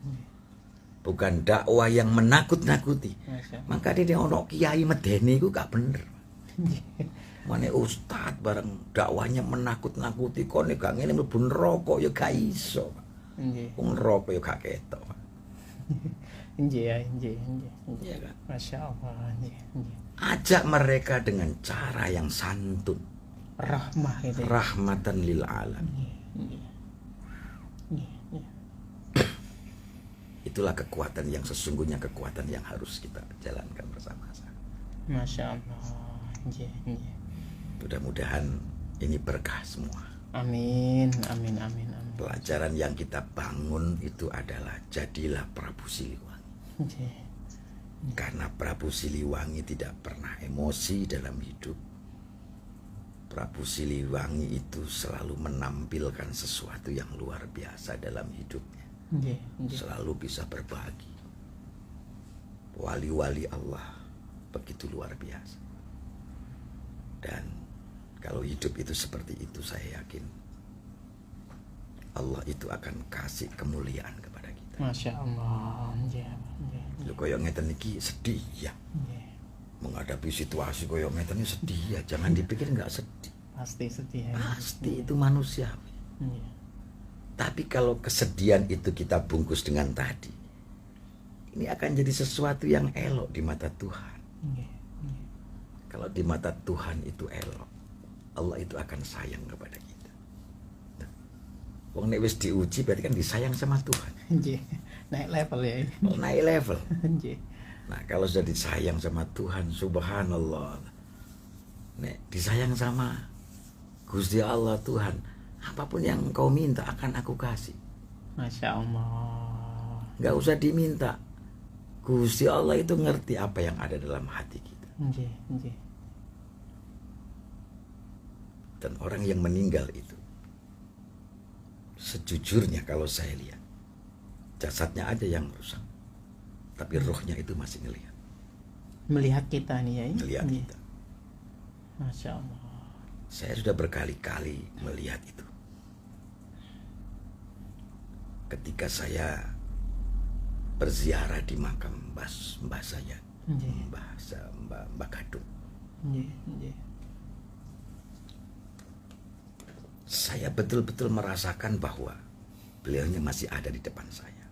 bukan dakwah yang menakut-nakuti. Masya Allah. Maka dia ono kiai medeni itu gak bener. Nggih. Mana ustad bareng dakwahnya menakut-nakuti, kok nek gak ngene mlebu neraka ya gak iso. Nggih. Wong neraka ya gak ketok. Nggih ya, nggih, nggih. Iya kan? Masya Allah. Nggih, nggih. Ajak mereka dengan cara yang santun, Rahmah itu. rahmatan lil alam. Nggih, nggih. Nggih, nggih. Itulah kekuatan yang sesungguhnya, kekuatan yang harus kita jalankan bersama-sama. Masya Allah. Nggih, nggih. Mudah-mudahan ini berkah semua. Amin, amin, amin, amin. Pelajaran yang kita bangun itu adalah jadilah Prabu Siliwangi. Nggih. Karena Prabu Siliwangi tidak pernah emosi dalam hidup. Prabu Siliwangi itu selalu menampilkan sesuatu yang luar biasa dalam hidupnya. Nggih, nggih. Selalu bisa berbagi. Wali-wali Allah begitu luar biasa. Dan kalau hidup itu seperti itu, saya yakin Allah itu akan kasih kemuliaan kepada kita. Masya Allah. Nggih, nggih. Lho koyo ngeten iki sedih ya. Nggih. Menghadapi situasi koyo ngeten iki sedih ya. Jangan dipikir enggak sedih. Pasti sedih ya. Pasti itu manusiawi. Nggih. Tapi kalau kesedihan itu kita bungkus dengan tadi, ini akan jadi sesuatu yang elok di mata Tuhan. Nggih, nggih. Kalau di mata Tuhan itu elok, Allah itu akan sayang kepada kita. Nah, wong nek wis diuji berarti kan disayang sama Tuhan. Nggih. Naik level ya. Naik level. Nggih. Nah, kalau sudah disayang sama Tuhan, subhanallah. Nek disayang sama Gusti Allah Tuhan, apapun yang engkau minta akan aku kasih. Masya Allah. Nggak usah diminta. Gusti Allah itu ngerti apa yang ada dalam hati kita. Nggih, nggih. Dan orang yang meninggal itu, sejujurnya kalau saya lihat, jasadnya aja yang rusak, tapi rohnya itu masih ngelihat, Melihat kita nih Yai. ngelihat Nggih. kita. Masya Allah. Saya sudah berkali-kali melihat itu. Ketika saya berziarah di makam mbah saya, Nggih. Mbah Gadung, Nggih, nggih. saya betul-betul merasakan bahwa beliaunya masih ada di depan saya.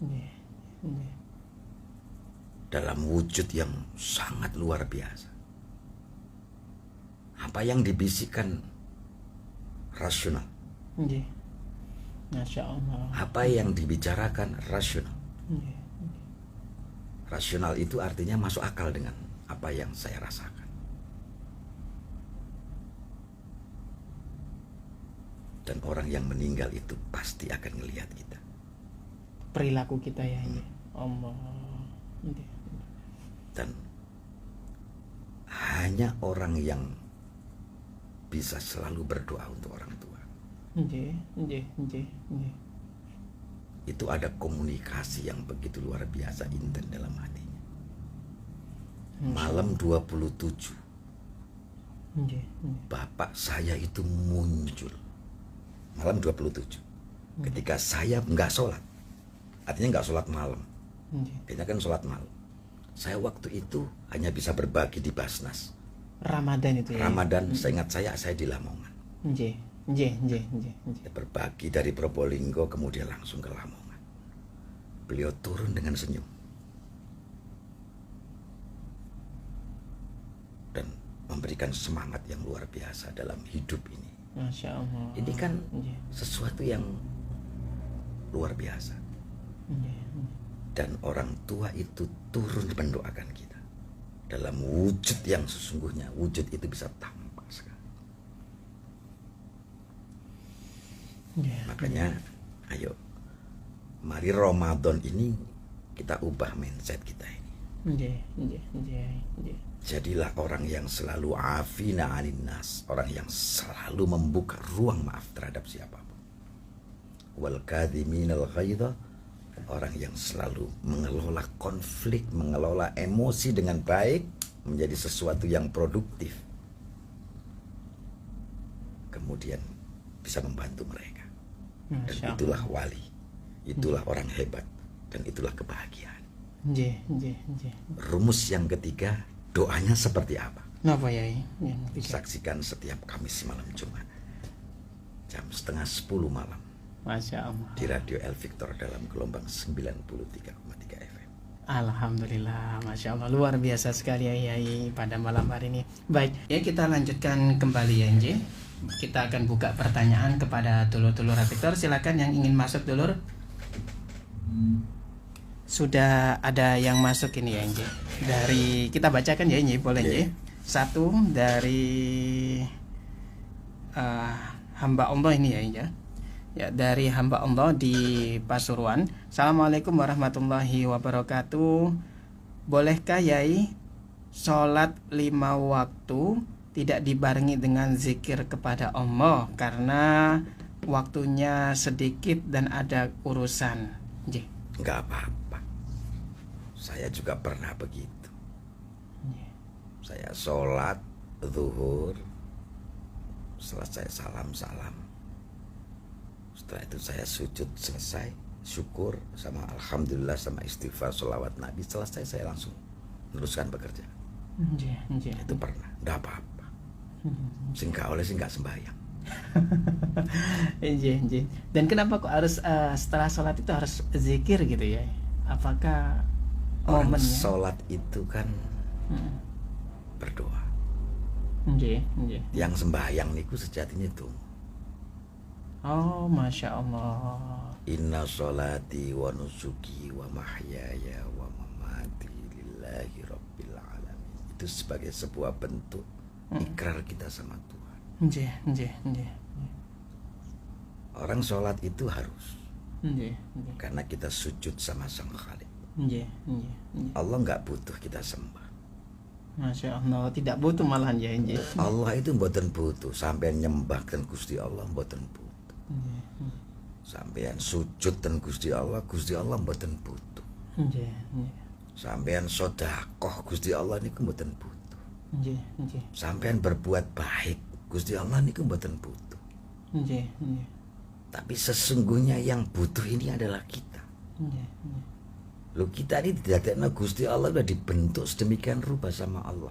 Nggih, nggih. Dalam wujud yang sangat luar biasa. Apa yang dibisikkan rasional, Nggih. Masya Allah. apa yang dibicarakan rasional. Nggih. Rasional itu artinya masuk akal dengan apa yang saya rasakan. Dan orang yang meninggal itu pasti akan ngelihat kita. Perilaku kita ya ini. Allah. Nggih. Dan hanya orang yang bisa selalu berdoa untuk orang tua, Nggih, nggih, nggih, nggih. itu ada komunikasi yang begitu luar biasa intens dalam hatinya. Malam 27 Nggih, nggih. bapak saya itu muncul. Malam 27 ketika saya nggak sholat, artinya nggak sholat malam, Nggih. kayaknya kan sholat malam. Saya waktu itu hanya bisa berbagi di Basnas Ramadan itu ya. Ramadan. Seingat saya di Lamongan. Nggih, nggih, nggih, nggih, nggih. Saya berbagi dari Probolinggo kemudian langsung ke Lamongan. Beliau turun dengan senyum dan memberikan semangat yang luar biasa dalam hidup ini. Masya Allah. Ini kan Nggih, sesuatu yang luar biasa. nggih, nggih. Dan orang tua itu turun mendoakan kita dalam wujud yang sesungguhnya. Wujud itu bisa tampak sekali. Nggih. Makanya ayo, mari Ramadan ini kita ubah mindset kita ini. Nggih, nggih, nggih, nggih. Jadilah orang yang selalu afina anin nas, orang yang selalu membuka ruang maaf terhadap siapapun. Wal kadhiminal ghaidha, orang yang selalu mengelola konflik, mengelola emosi dengan baik menjadi sesuatu yang produktif. Kemudian bisa membantu mereka. Dan Masya itulah wali, itulah orang hebat, dan itulah kebahagiaan. Nggih, nggih, nggih. Rumus yang ketiga, doanya seperti apa? Napa Yai? Yang ketiga. Saksikan setiap Kamis malam Jumat jam 9:30 malam Masya Allah. di Radio El Victor dalam gelombang 93,3 FM. Alhamdulillah, Masya Allah, luar biasa sekali ya Yai pada malam hari ini. Baik, ya kita lanjutkan kembali ya Nji. Kita akan buka pertanyaan kepada dulur-dulur Victor. Silakan yang ingin masuk dulur. Sudah ada yang masuk ini ya Nji. Dari kita bacakan ya Nji, boleh Nji. Satu dari hamba Allah ini ya Nji. Ya, dari hamba Allah di Pasuruan. Assalamualaikum warahmatullahi wabarakatuh. Bolehkah Yai sholat 5 waktu tidak dibarengi dengan zikir kepada Allah karena waktunya sedikit dan ada urusan? Nggih. Enggak apa-apa. Saya juga pernah begitu. Saya sholat zuhur, selesai salam-salam. Setelah itu saya sujud selesai, syukur sama alhamdulillah sama istighfar sholawat Nabi, selesai saya langsung meneruskan bekerja. Nggih. Itu pernah, enggak apa-apa. Sing gak oleh sing gak sembahyang. Nggih. Dan kenapa kok harus setelah sholat itu harus zikir gitu ya? Apakah Orang momennya? sholat itu kan berdoa. Nggih. Yang sembahyang niku sejatinya itu Oh, Masya Allah. inna sholati wa nusuki wa mahyaya wa mamati lillahi rabbil alamin. Itu sebagai sebuah bentuk ikrar kita sama Tuhan. Nggih. Orang sholat itu harus Nggih. karena kita sujud sama Sang Khalik. Nggih, nggih, nggih. Allah nggak butuh kita sembah. Masya Allah, tidak butuh malahan ya nggih. Allah itu mboten butuh. Sampean nyembah ten Gusti Allah mboten butuh. Nggih, nggih. Sampean sujud ten Gusti Allah mboten butuh. Nggih, nggih. Sampean sedekah Gusti Allah niku mboten butuh. Nggih, nggih. Sampean berbuat baik Gusti Allah niku mboten butuh. Nggih, nggih. Tapi sesungguhnya yang butuh ini adalah kita. Nggih, nggih. Loh, kita ini didadekno Gusti Allah sudah dibentuk sedemikian rupa sama Allah.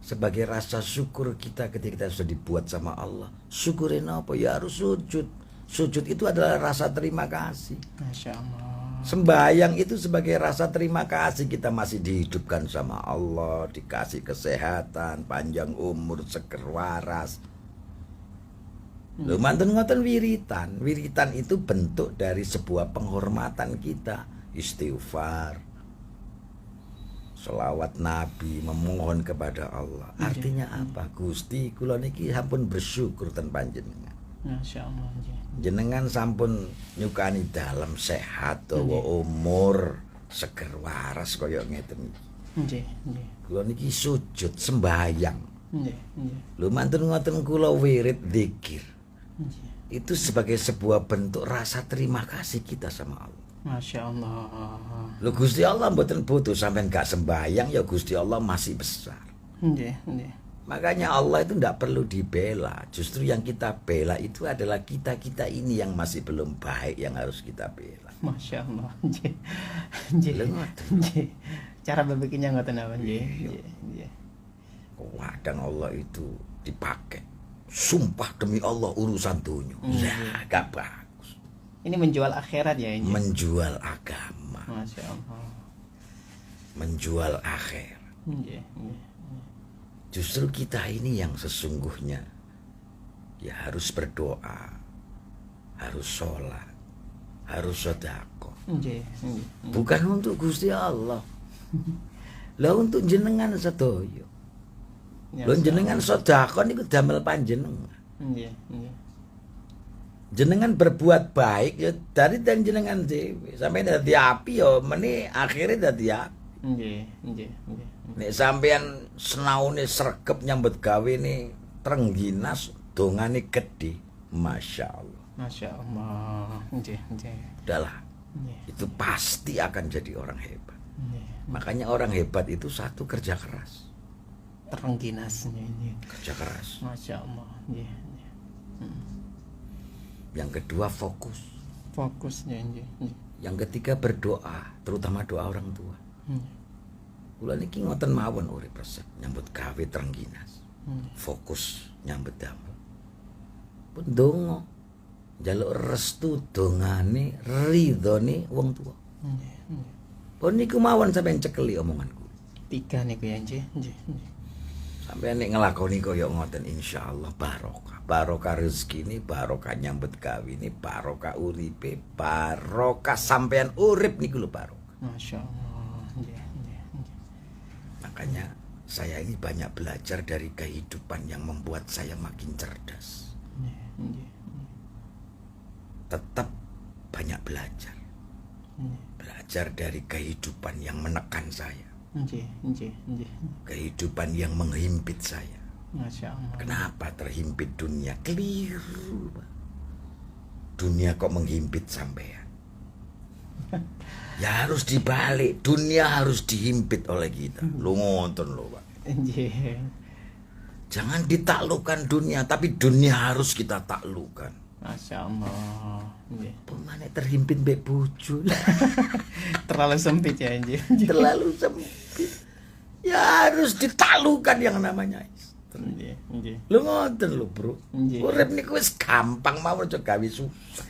Sebagai rasa syukur kita ketika kita sudah dibuat sama Allah. Syukurin apa? Ya harus sujud. Sujud itu adalah rasa terima kasih. Masya Allah. Sembahyang itu sebagai rasa terima kasih kita masih dihidupkan sama Allah, dikasih kesehatan, panjang umur, seger waras. Lho, mantun ngoten wiritan. Wiritan itu bentuk dari sebuah penghormatan kita. Istighfar, selawat Nabi, memohon kepada Allah. Artinya apa? Gusti kula niki sampun bersyukur ten panjenengan. Masya Allah. Nggih. Jenengan sampun nyukani dalam sehat, dawa umur, seger waras kaya ngeten iki. Nggih, nggih. Kula niki sujud sembahyang. Nggih, nggih. Lho, mantun ngoten kula wirid zikir. Nggih. Itu sebagai sebuah bentuk rasa terima kasih kita sama Allah. Masya Allah. Lho, Gusti Allah mboten butuh sampean gak sembahyang ya Gusti Allah masih besar. Nggih, nggih. Makanya Allah itu tidak perlu dibela. Justru yang kita bela itu adalah kita-kita ini yang masih belum baik yang harus kita bela. Masya Allah. Nggih. Nggih. Lho, ngoten. Nggih. Cara berpikirnya ngoten apa nggih? Nggih, nggih. Kadang Allah itu dipakai. Sumpah demi Allah urusan dunia. Ya, gak bagus. Ini menjual akhirat ya ini. Menjual agama, Masya Allah. menjual akhir. Nggih, nggih. Justru kita ini yang sesungguhnya ya harus berdoa, harus sholat, harus sedekah. Nggih, nggih. Bukan untuk Gusti Allah. Lah untuk jenengan sedaya. Ya, Lho jenengan sedekah niku damel panjenengan. Nggih, nggih. Jenengan berbuat baik ya dari dan jenengan dhewe. Sampai dadi api ya meni akhire dadi api. Nggih, nggih, nggih. Nek sampean senaune sregep nyambut gawe ne trengginas dongane gedhe. Masya Allah. Masya Allah. Nggih, nggih. Udahlah. Nggih, Itu pasti akan jadi orang hebat. nggih. Makanya orang hebat itu satu kerja keras. Terengginasnya ini. Kerja keras. Masya Allah. Nggih, nggih. Yang kedua fokus. Fokusnya nggih, nggih. Yang ketiga berdoa, terutama doa orang tua. Nggih. Kula niki ngoten mawon urip resep nyambut gawe trengginas. Nggih. Fokus nyambut damel. Pun donga. Njaluk restu dongane ridhone wong tua. Nggih, nggih. Pun niku mawon sampeyan cekeli omonganku. 3 niku ya nggih, nggih, nggih. Sampeyan nek nglakoni kaya ngoten insyaallah barokah. Barokah rezeki ini, barokah nyambut gawe ini, barokah uripe, barokah sampeyan urip niku lho barokah. Masya Allah. Nggih, nggih, nggih. Makanya saya ini banyak belajar dari kehidupan yang membuat saya makin cerdas. Nggih, nggih, Tetap banyak belajar. nggih. Belajar dari kehidupan yang menekan saya. Nggih, nggih, nggih. Kehidupan yang menghimpit saya. Masya Allah. Kenapa terhimpit dunia? Keliru, Pak. Dunia kok menghimpit sampean? Ya harus dibalik. Dunia harus dihimpit oleh kita. Lu ngonton lo, Pak. Nggih. Jangan ditaklukkan dunia, tapi dunia harus kita taklukkan. Masya Allah. Nggih. Pemane terhimpit mbek bojo. Terlalu sempit ya nggih. Terlalu sempit. Ya harus ditaklukkan yang namanya istri. Nggih, nggih. Lu ngoten lho, Bro. Nggih. Urip niku wis gampang mawon aja gawe susah.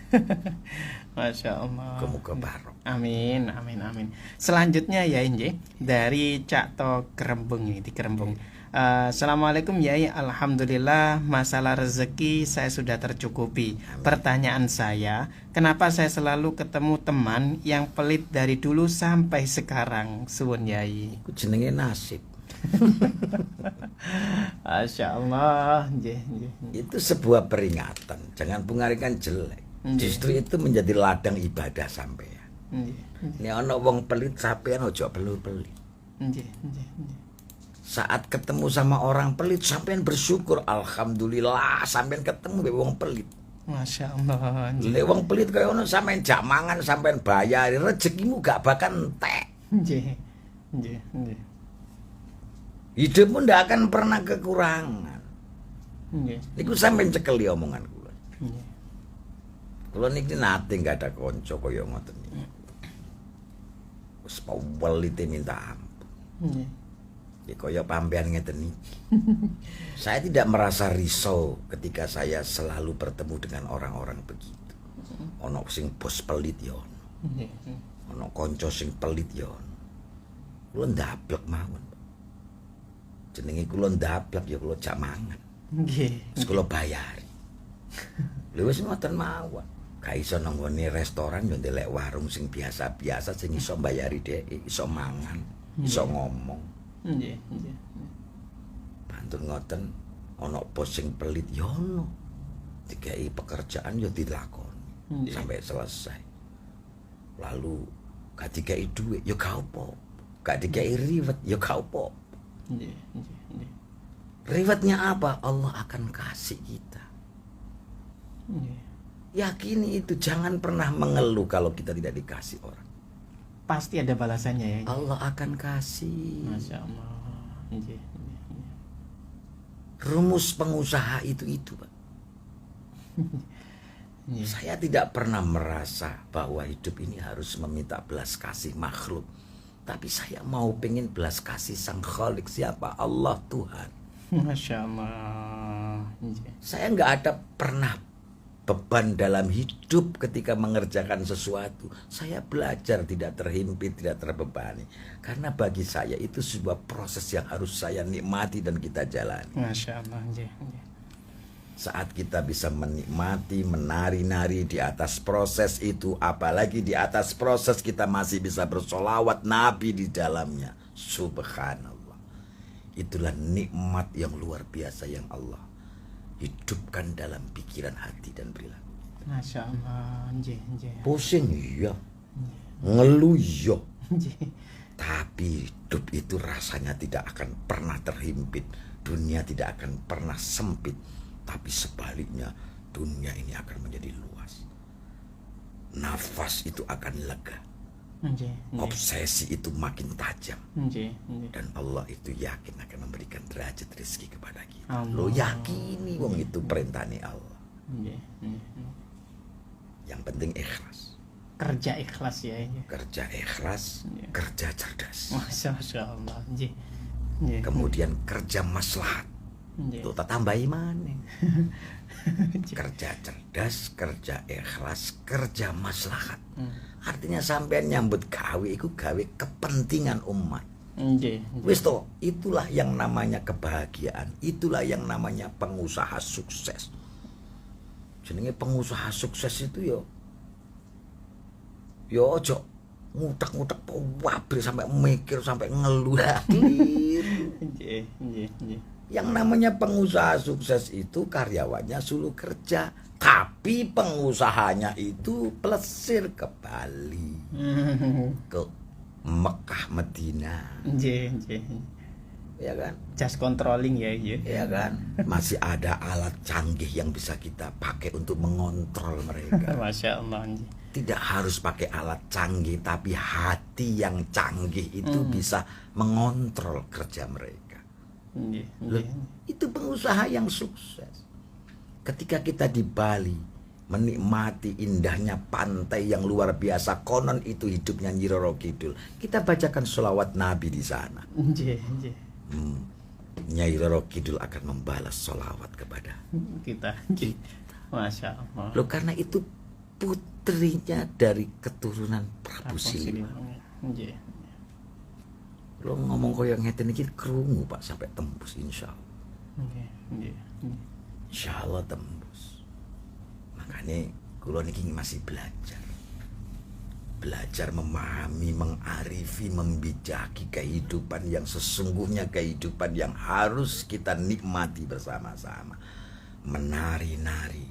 Masya Allah. Muga-muga barok. Amin, amin, amin. Selanjutnya ya nggih dari Cak To Kerembung ini di Kerembung. Assalamualaikum Yai, alhamdulillah masalah rezeki saya sudah tercukupi. Pertanyaan saya, kenapa saya selalu ketemu teman yang pelit dari dulu sampai sekarang? Suwun Yai. Iku jenenge nasib. Masya Allah. Nggih, nggih. Itu sebuah peringatan. Jangan pengarikan jelek. Nggih. Justru itu menjadi ladang ibadah sampean. Nggih. Nek ana wong pelit sampean aja perlu pelit. Nggih, nggih, nggih. Saat ketemu sama orang pelit sampean bersyukur, alhamdulillah sampean ketemu mbek wong pelit. Masya Allah. Lek wong pelit kaya ngono sampean jak mangan sampean bayari, rezekimu gak bakal entek. Nggih. Nggih, nggih. Hidupmu ndak akan pernah kekurangan. Nggih. Niku sampean cekeli omongan kula. Nggih. Kula niki nate gak ada kanca kaya ngoten niku. Wis pelite minta ampun. Nggih. Ya kaya pampean ngeten niki. Saya tidak merasa risau ketika saya selalu bertemu dengan orang-orang begitu. Ono sing bos pelit ya ono. Nggih. Ono kanca sing pelit ya ono. Kula ndablek mawon. Jenenge kula ndablek ya kula jak mangan. Nggih. Terus kula bayari. Lha wis ngoten mawon. Gak iso nang ngene restoran yo ndelek warung sing biasa-biasa sing iso mbayari dhek, iso mangan, iso ngomong. Nggih, nggih. Pantun ngoten ana bos sing pelit ya ono. Dikai pekerjaan ya dilakoni Nggih. sampai selesai. Lalu gak dikai duit ya gak apa. Gak dikai riwet ya gak apa. Nggih, nggih, nggih. Riwetnya apa? Allah akan kasih kita. Nggih. Yakini itu, jangan pernah mengeluh kalau kita tidak dikasih orang. Pasti ada balasannya ya. Allah akan kasih. Masya Allah. Nggih, nggih, nggih. Rumus pengusaha itu Pak. Nggih. Saya tidak pernah merasa bahwa hidup ini harus meminta belas kasih makhluk. Tapi saya mau pengen belas kasih sang Khalik. Siapa? Allah Tuhan. Masya Allah. Nggih. Saya nggak ada pernah beban dalam hidup ketika mengerjakan sesuatu. Saya belajar tidak terhimpit, tidak terbebani. Karena bagi saya itu sebuah proses yang harus saya nikmati dan kita jalani. Masya Allah. Nggih, nggih. Saat kita bisa menikmati, menari-nari di atas proses itu, apalagi di atas proses kita masih bisa bersolawat Nabi di dalamnya. Subhanallah. Itulah nikmat yang luar biasa yang Allah hidupkan dalam pikiran, hati dan perilaku. Masya Allah. Nggih, nggih. Pusing iya, ngeluh iya, Nggih. tapi hidup itu rasanya tidak akan pernah terhimpit. Dunia tidak akan pernah sempit, tapi sebaliknya dunia ini akan menjadi luas. Nafas itu akan lega, Nggih, nggih. obsesi itu makin tajam, Nggih, nggih. dan Allah itu yakin akan memberikan derajat rezeki kepada kita. Allah. Lo yakini wong itu perintahnya Allah. Nggih, nggih, nggih. Yang penting ikhlas. Kerja ikhlas ya. Nggih. Kerja ikhlas, Iya. kerja cerdas. Masya Allah. Nggih. Nggih. Kemudian kerja maslahat. Nggih. Tuh tak tambahi mana? Nggih. Kerja cerdas, kerja ikhlas, kerja maslahat. Hmm. Artinya sampean nyambut gawe iku gawe kepentingan umat. Nggih. Wis to, itulah yang namanya kebahagiaan, itulah yang namanya pengusaha sukses. Jenenge pengusaha sukses itu yo ojo ngutek-ngutek wabir sampai mikir sampai ngeluh. Nggih, nggih, nggih. Yang namanya pengusaha sukses itu karyawannya suruh kerja, tapi pengusahanya itu plesir ke Bali, ke Mekah, Medina, Nggih, nggih. ya kan? Just controlling ya, nggih. Ya kan? Masih ada alat canggih yang bisa kita pakai untuk mengontrol mereka. Masya Allah. Nggih. Tidak harus pakai alat canggih, tapi hati yang canggih itu bisa mengontrol kerja mereka. Nggih, Loh, nggih. itu pengusaha yang sukses. Ketika kita di Bali menikmati indahnya pantai yang luar biasa, konon itu hidupnya Nyi Roro Kidul. Kita bacakan sholawat Nabi di sana. Nggih, nggih. Nyai Roro Kidul akan membalas sholawat kepada Kita. Nggih. Masya Allah. lo, karena itu putrinya dari keturunan Prabu Siliwangi. Nggih. Lo ngomong kaya ngeten iki krungu Pak sampai tembus insyaallah. Nggih, nggih. Nggih. Insyaallah tembus. Makanya kula niki masih belajar. Belajar memahami, mengarifi, membijaki kehidupan yang sesungguhnya, kehidupan yang harus kita nikmati bersama-sama. Menari-nari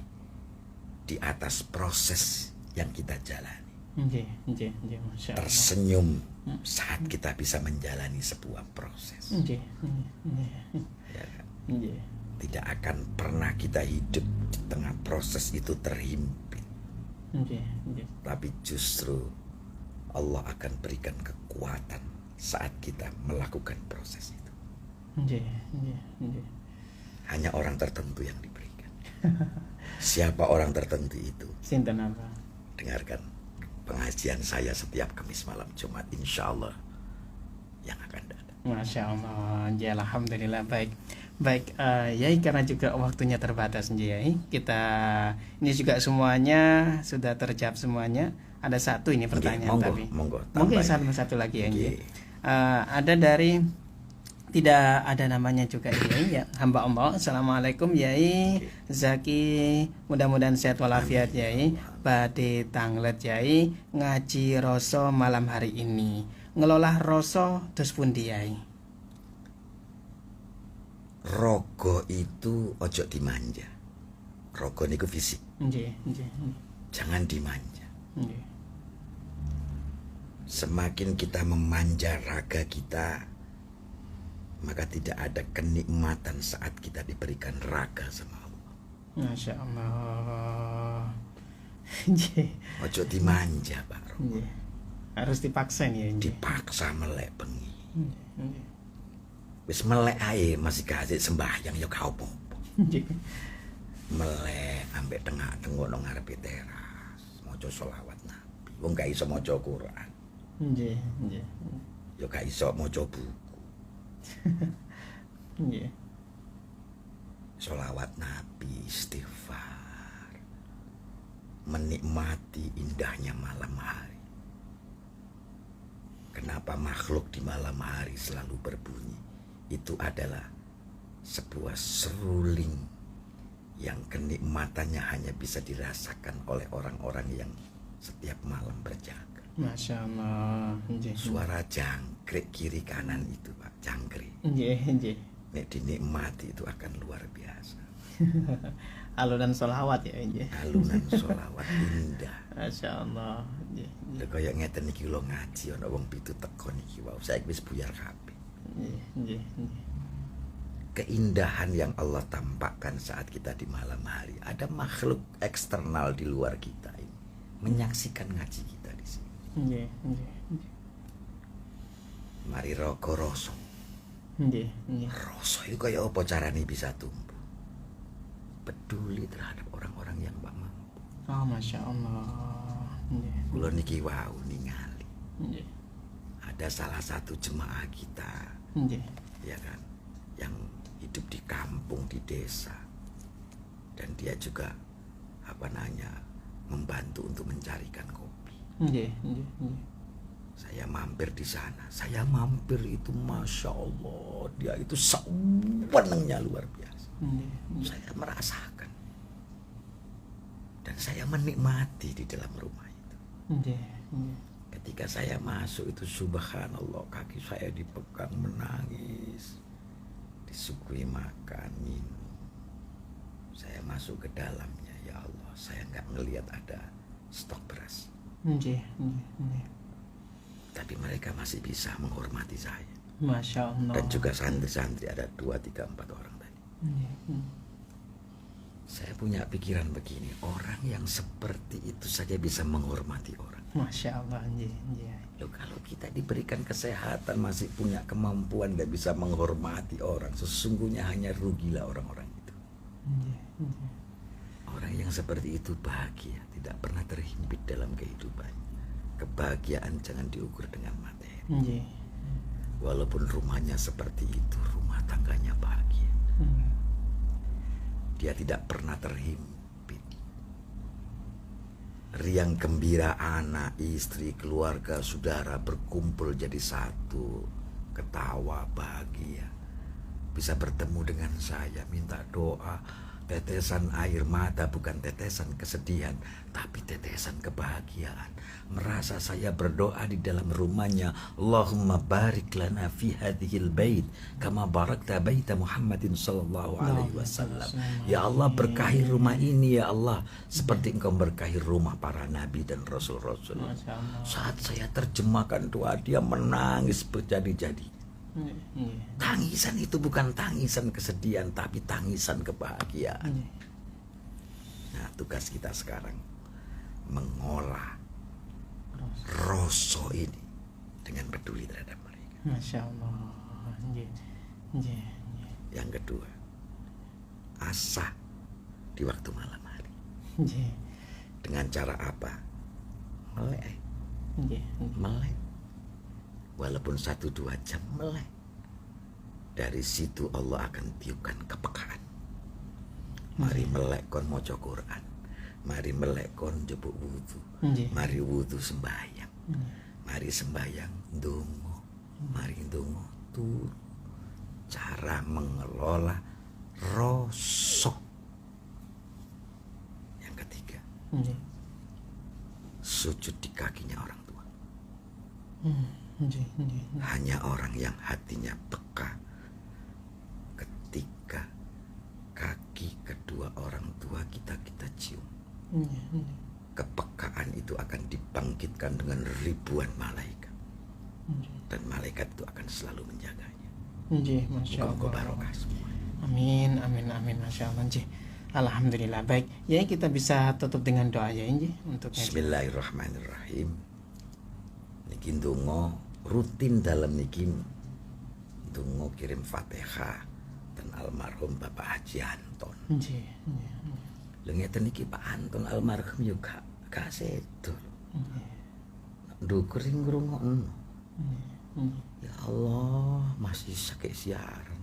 di atas proses yang kita jalani. Nggih, nggih, nggih, Masya Allah. tersenyum saat kita bisa menjalani sebuah proses. Nggih, nggih, Ya kan? nggih. Tidak akan pernah kita hidup di tengah proses itu terhimpit, Nggih, nggih. tapi justru Allah akan berikan kekuatan saat kita melakukan proses itu. Nggih, nggih, nggih. Hanya orang tertentu yang diberikan. Siapa orang tertentu itu? Sinten apa? Dengarkan pengajian saya setiap Kamis malam Jumat, insya Allah yang akan datang. Masya Allah, ya alhamdulillah. Baik, baik, Yai, karena juga waktunya terbatas Yai, kita ini juga semuanya sudah terjawab semuanya. Ada satu ini pertanyaan Monggo, tapi monggo, mungkin tambahin. satu lagi ya. Nggih. Yai. Ada dari tidak ada namanya juga Yai, ya, hamba Allah. Assalamualaikum Yai Zaki, mudah-mudahan sehat walafiat Yai. Badhe tanglet Yai ngaji rasa malam hari ini. Ngelola rasa dos pundi Yai? Rogo itu ojo dimanja. Rogo niku fisik, Nggih, nggih, jangan dimanja. nggih. Semakin kita memanja raga kita, maka tidak ada kenikmatan saat kita diberikan raga sama Allah. Masya Allah. Nggih, Ojo dimanja, Pak Rogo. nggih. Harus dipaksa nih ya. Nggih. Dipaksa melek bengi. Nggih, Wis melek ae masih kasih sembahyang ya kau apa-apa. nggih. Melek ambek tengah-tengah nang ngarepe teras, maca selawat Nabi. Wong gak iso maca Quran, Nggih, nggih. ya gak iso maca buku. Nggih. Selawat Nabi, istighfar, menikmati indahnya malam hari. Kenapa makhluk di malam hari selalu berbunyi? Itu adalah sebuah seruling yang kenikmatannya hanya bisa dirasakan oleh orang-orang yang setiap malam berjaga. Masya Allah. Nggih. Suara jangkrik kiri kanan itu, Pak, jangkrik. Nggih, nggih. Nek dinikmati itu akan luar biasa. Alunan sholawat ya nggih. Alunan sholawat indah. Masya Allah. Nggih, Lha kaya ngeten iki lho ngaji ana wong pitu teko niki wae. Saiki wis buyar kabeh. nggih, nggih, nggih. Keindahan yang Allah tampakkan saat kita di malam hari. Ada makhluk eksternal di luar kita ini menyaksikan ngaji kita di sini. Nggih, nggih. Mari rogo rasa. Nggih, nggih. Rasa itu kaya apa carane bisa tumbuh? Peduli terhadap orang-orang yang gak mampu. Oh, Masya Allah. Nggih, Kula niki wau ningali. nggih. Ada salah satu jemaah kita, Nggih. ya kan, yang hidup di kampung, di desa, dan dia juga membantu untuk mencarikan kopi. Nggih, nggih, nggih. Saya mampir di sana, saya mampir itu masya Allah, dia itu senengnya luar biasa. Nggih, nggih. Saya merasakan dan saya menikmati di dalam rumah itu. Nggih, nggih. Ketika saya masuk itu subhanallah, kaki saya dipegang menangis, disuguhi makan minum. Saya masuk ke dalamnya, ya Allah, saya nggak ngelihat ada stok beras, Nggih, nggih, nggih. tapi mereka masih bisa menghormati saya. Masya Allah. Dan juga santri-santri ada 2, 3, 4 orang tadi. Nggih, nggih. Saya punya pikiran begini, orang yang seperti itu saja bisa menghormati orang. Masya Allah. Nggih, nggih. Loh, kalau kita diberikan kesehatan masih punya kemampuan dan bisa menghormati orang, sesungguhnya hanya rugilah orang-orang itu. Nggih, nggih. Orang yang seperti itu bahagia, tidak pernah terhimpit dalam kehidupan. Kebahagiaan jangan diukur dengan materi. Nggih. Walaupun rumahnya seperti itu, rumah tangganya bahagia. Hmm. Dia tidak pernah terhimpit. Riang gembira anak, istri, keluarga, saudara berkumpul jadi satu, ketawa, bahagia. Bisa bertemu dengan saya, minta doa, Tetesan air mata bukan tetesan kesedihan, tapi tetesan kebahagiaan. Merasa saya berdoa di dalam rumahnya, Allahumma barik lana fi hadhil bait kama barakta baita Muhammadin sallallahu alaihi wasallam. Ya Allah, berkahi rumah ini ya Allah, seperti Engkau berkahi rumah para nabi dan rasul-rasul. Masya Allah. Saat saya terjemahkan doa, dia menangis berjadi-jadi. Tangisan itu bukan tangisan kesedihan, tapi tangisan kebahagiaan. Nah, tugas kita sekarang mengolah rasa ini dengan peduli terhadap mereka. Masya Allah. Yang kedua, asah di waktu malam hari. Dengan cara apa? Melek. Melek. Walaupun 1-2 jam melek. Dari situ Allah akan tiupkan kepekaan. Mari melek kon maca Quran. Mari melek kon njupuk wudu. Mari wudu sembahyang. Mari sembahyang ndonga. Mari ndonga turu. Cara mengelola rasa. Yang ketiga, sujud di kakinya orang tua. Hanya orang yang hatinya peka ketika kaki kedua orang tua kita cium. Kepekaan itu akan dibangkitkan dengan ribuan malaikat. Dan malaikat itu akan selalu menjaganya. Masya Moga-moga Allah. barokah semua. Amin, Masya Allah. Alhamdulillah. Baik, ya kita bisa tutup dengan doa ya untuk Bismillahirrahmanirrahim. Niki ndonga rutin dalam niki ndonga kirim Fatihah dan almarhum Bapak Haji Anton. Lha ngeten iki Pak Anton almarhum yo gak sedo. Ndukur sing ngrungokno. Ya Allah, masih sakit siaran.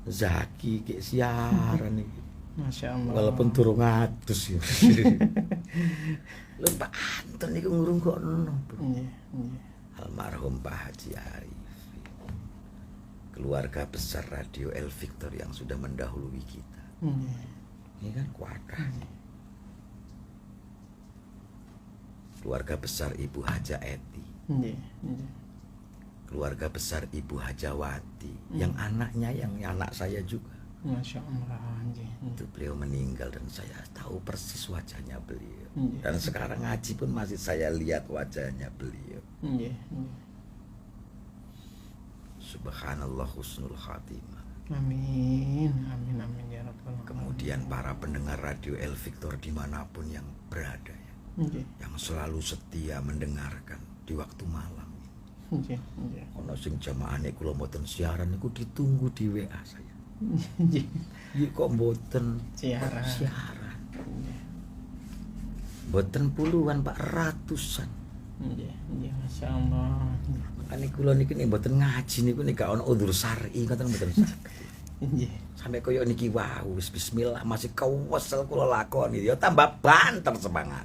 Zaki ke siaran iki. Masya Allah. Walaupun durung atus ya. Lho Pak Anton iku ngrungokno. Almarhum Pak Haji Arif, keluarga besar Radio El Victor yang sudah mendahului kita. Ini kan kuatah. Keluarga besar Ibu Haja Eti, keluarga besar Ibu Hajawati, yang anaknya yang anak saya juga. Masya Allah. Itu beliau meninggal dan saya tahu persis wajahnya beliau. Dan sekarang ngaji pun masih saya lihat wajahnya beliau. Subhanallah husnul khatimah. Amin ya Rabbal alamin. Kemudian para pendengar Radio El Victor dimanapun yang berada ya, yang selalu setia mendengarkan di waktu malam. Ono sing jamaane kula mboten siaran niku ditunggu di WA saya. Iya kok mboten siaran. Mboten puluhan Pak, ratusan. Masya Allah. Makanya kula niki nek mboten ngaji niku nek gak ono udzur syar'i ngoten mboten saged. Sampai koyo niki wau wis bismillah masih kewesel kula lakoni ya tambah banter semangat.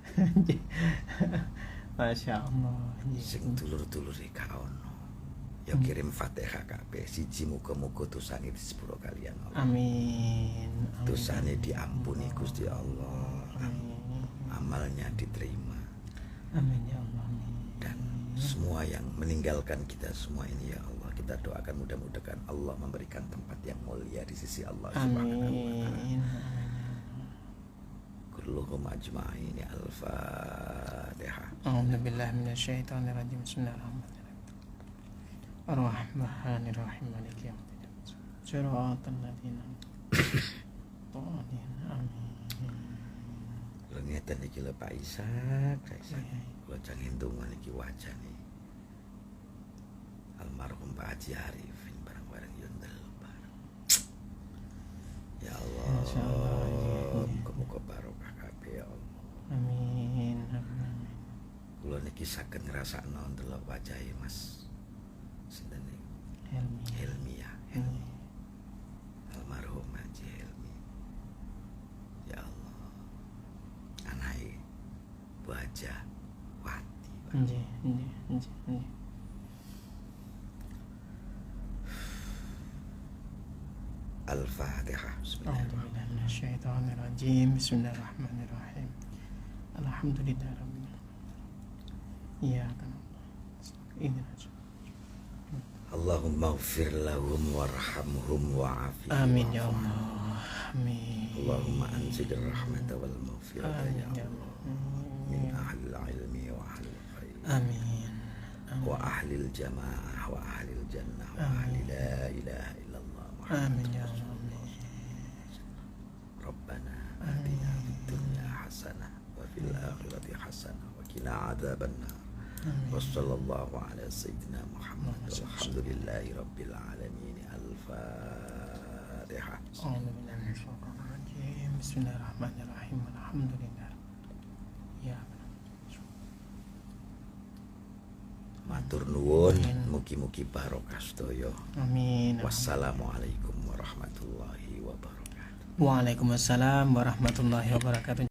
Masya Allah. Sing dulur-dulur gak ono. Ya kirim Fatihah kabeh siji muga-muga dosane disepuro kalian Allah. Amin. Dosane diampuni Gusti Allah. Amalnya diterima. Amin ya Allah. Dan semua yang meninggalkan kita semua ini ya Allah, kita doakan mudah-mudahan Allah memberikan tempat yang mulia di sisi Allah Subhanahu wa taala. Amin. Kulluhum ajma'in. Al-Fatihah. A'udzu billahi minasyaitonir rajim. Bismillahirrahmanirrahim. Ar-Rahmanir-Rahim. Maliki yaumiddin. Shiratal ladzina an'amta 'alaihim. Lha ngeten iki lho Pak Ishak, kula jangan ndonga niki wajane almarhum Pak Haji Arif bareng-bareng yondel bareng. Ya Allah, muga-muga barokah kabeh ya Allah. Amin. Kula niki saged ngrasakno ndelok wajahe Mas sinten niku? Helmi ya. Almarhum Haji Helmi. Ya Allah. Anake Bu Haja Wati. Al-Fatihah. Bismillahirrahmanirrahim. A'udzubillahi minasyaitonirrajim. Bismillahirrahmanirrahim. Alhamdulillahirabbil alamin. Iyyaka na'budu. Allahumma ighfir lahum warhamhum wa'afihim. Amin ya Allah. Amin. Allahumma anzil rahmata wal maghfirata ya Amin ya Allah. Allah. Min ahli ilmi wa ahli khair. Amin. Wa ahli jamaah wa ahli jannah wa ahli la ilaha illallah. Amin ya Allah. Rabbana atina fid dunya hasanah wa fil akhirati hasanah wa qina adzabannar. Wa sallallahu ala sayyidina Muhammad walhamdulillahi rabbil alamin. Al-Fatihah. A'udzubillahi minasyaitonirrajim. Bismillahirrahmanirrahim. Alhamdulillah. Ya. Matur nuwun, mugi-mugi barokah sedaya. Amin. Wassalamualaikum warahmatullahi wabarakatuh. Waalaikumsalam warahmatullahi wabarakatuh.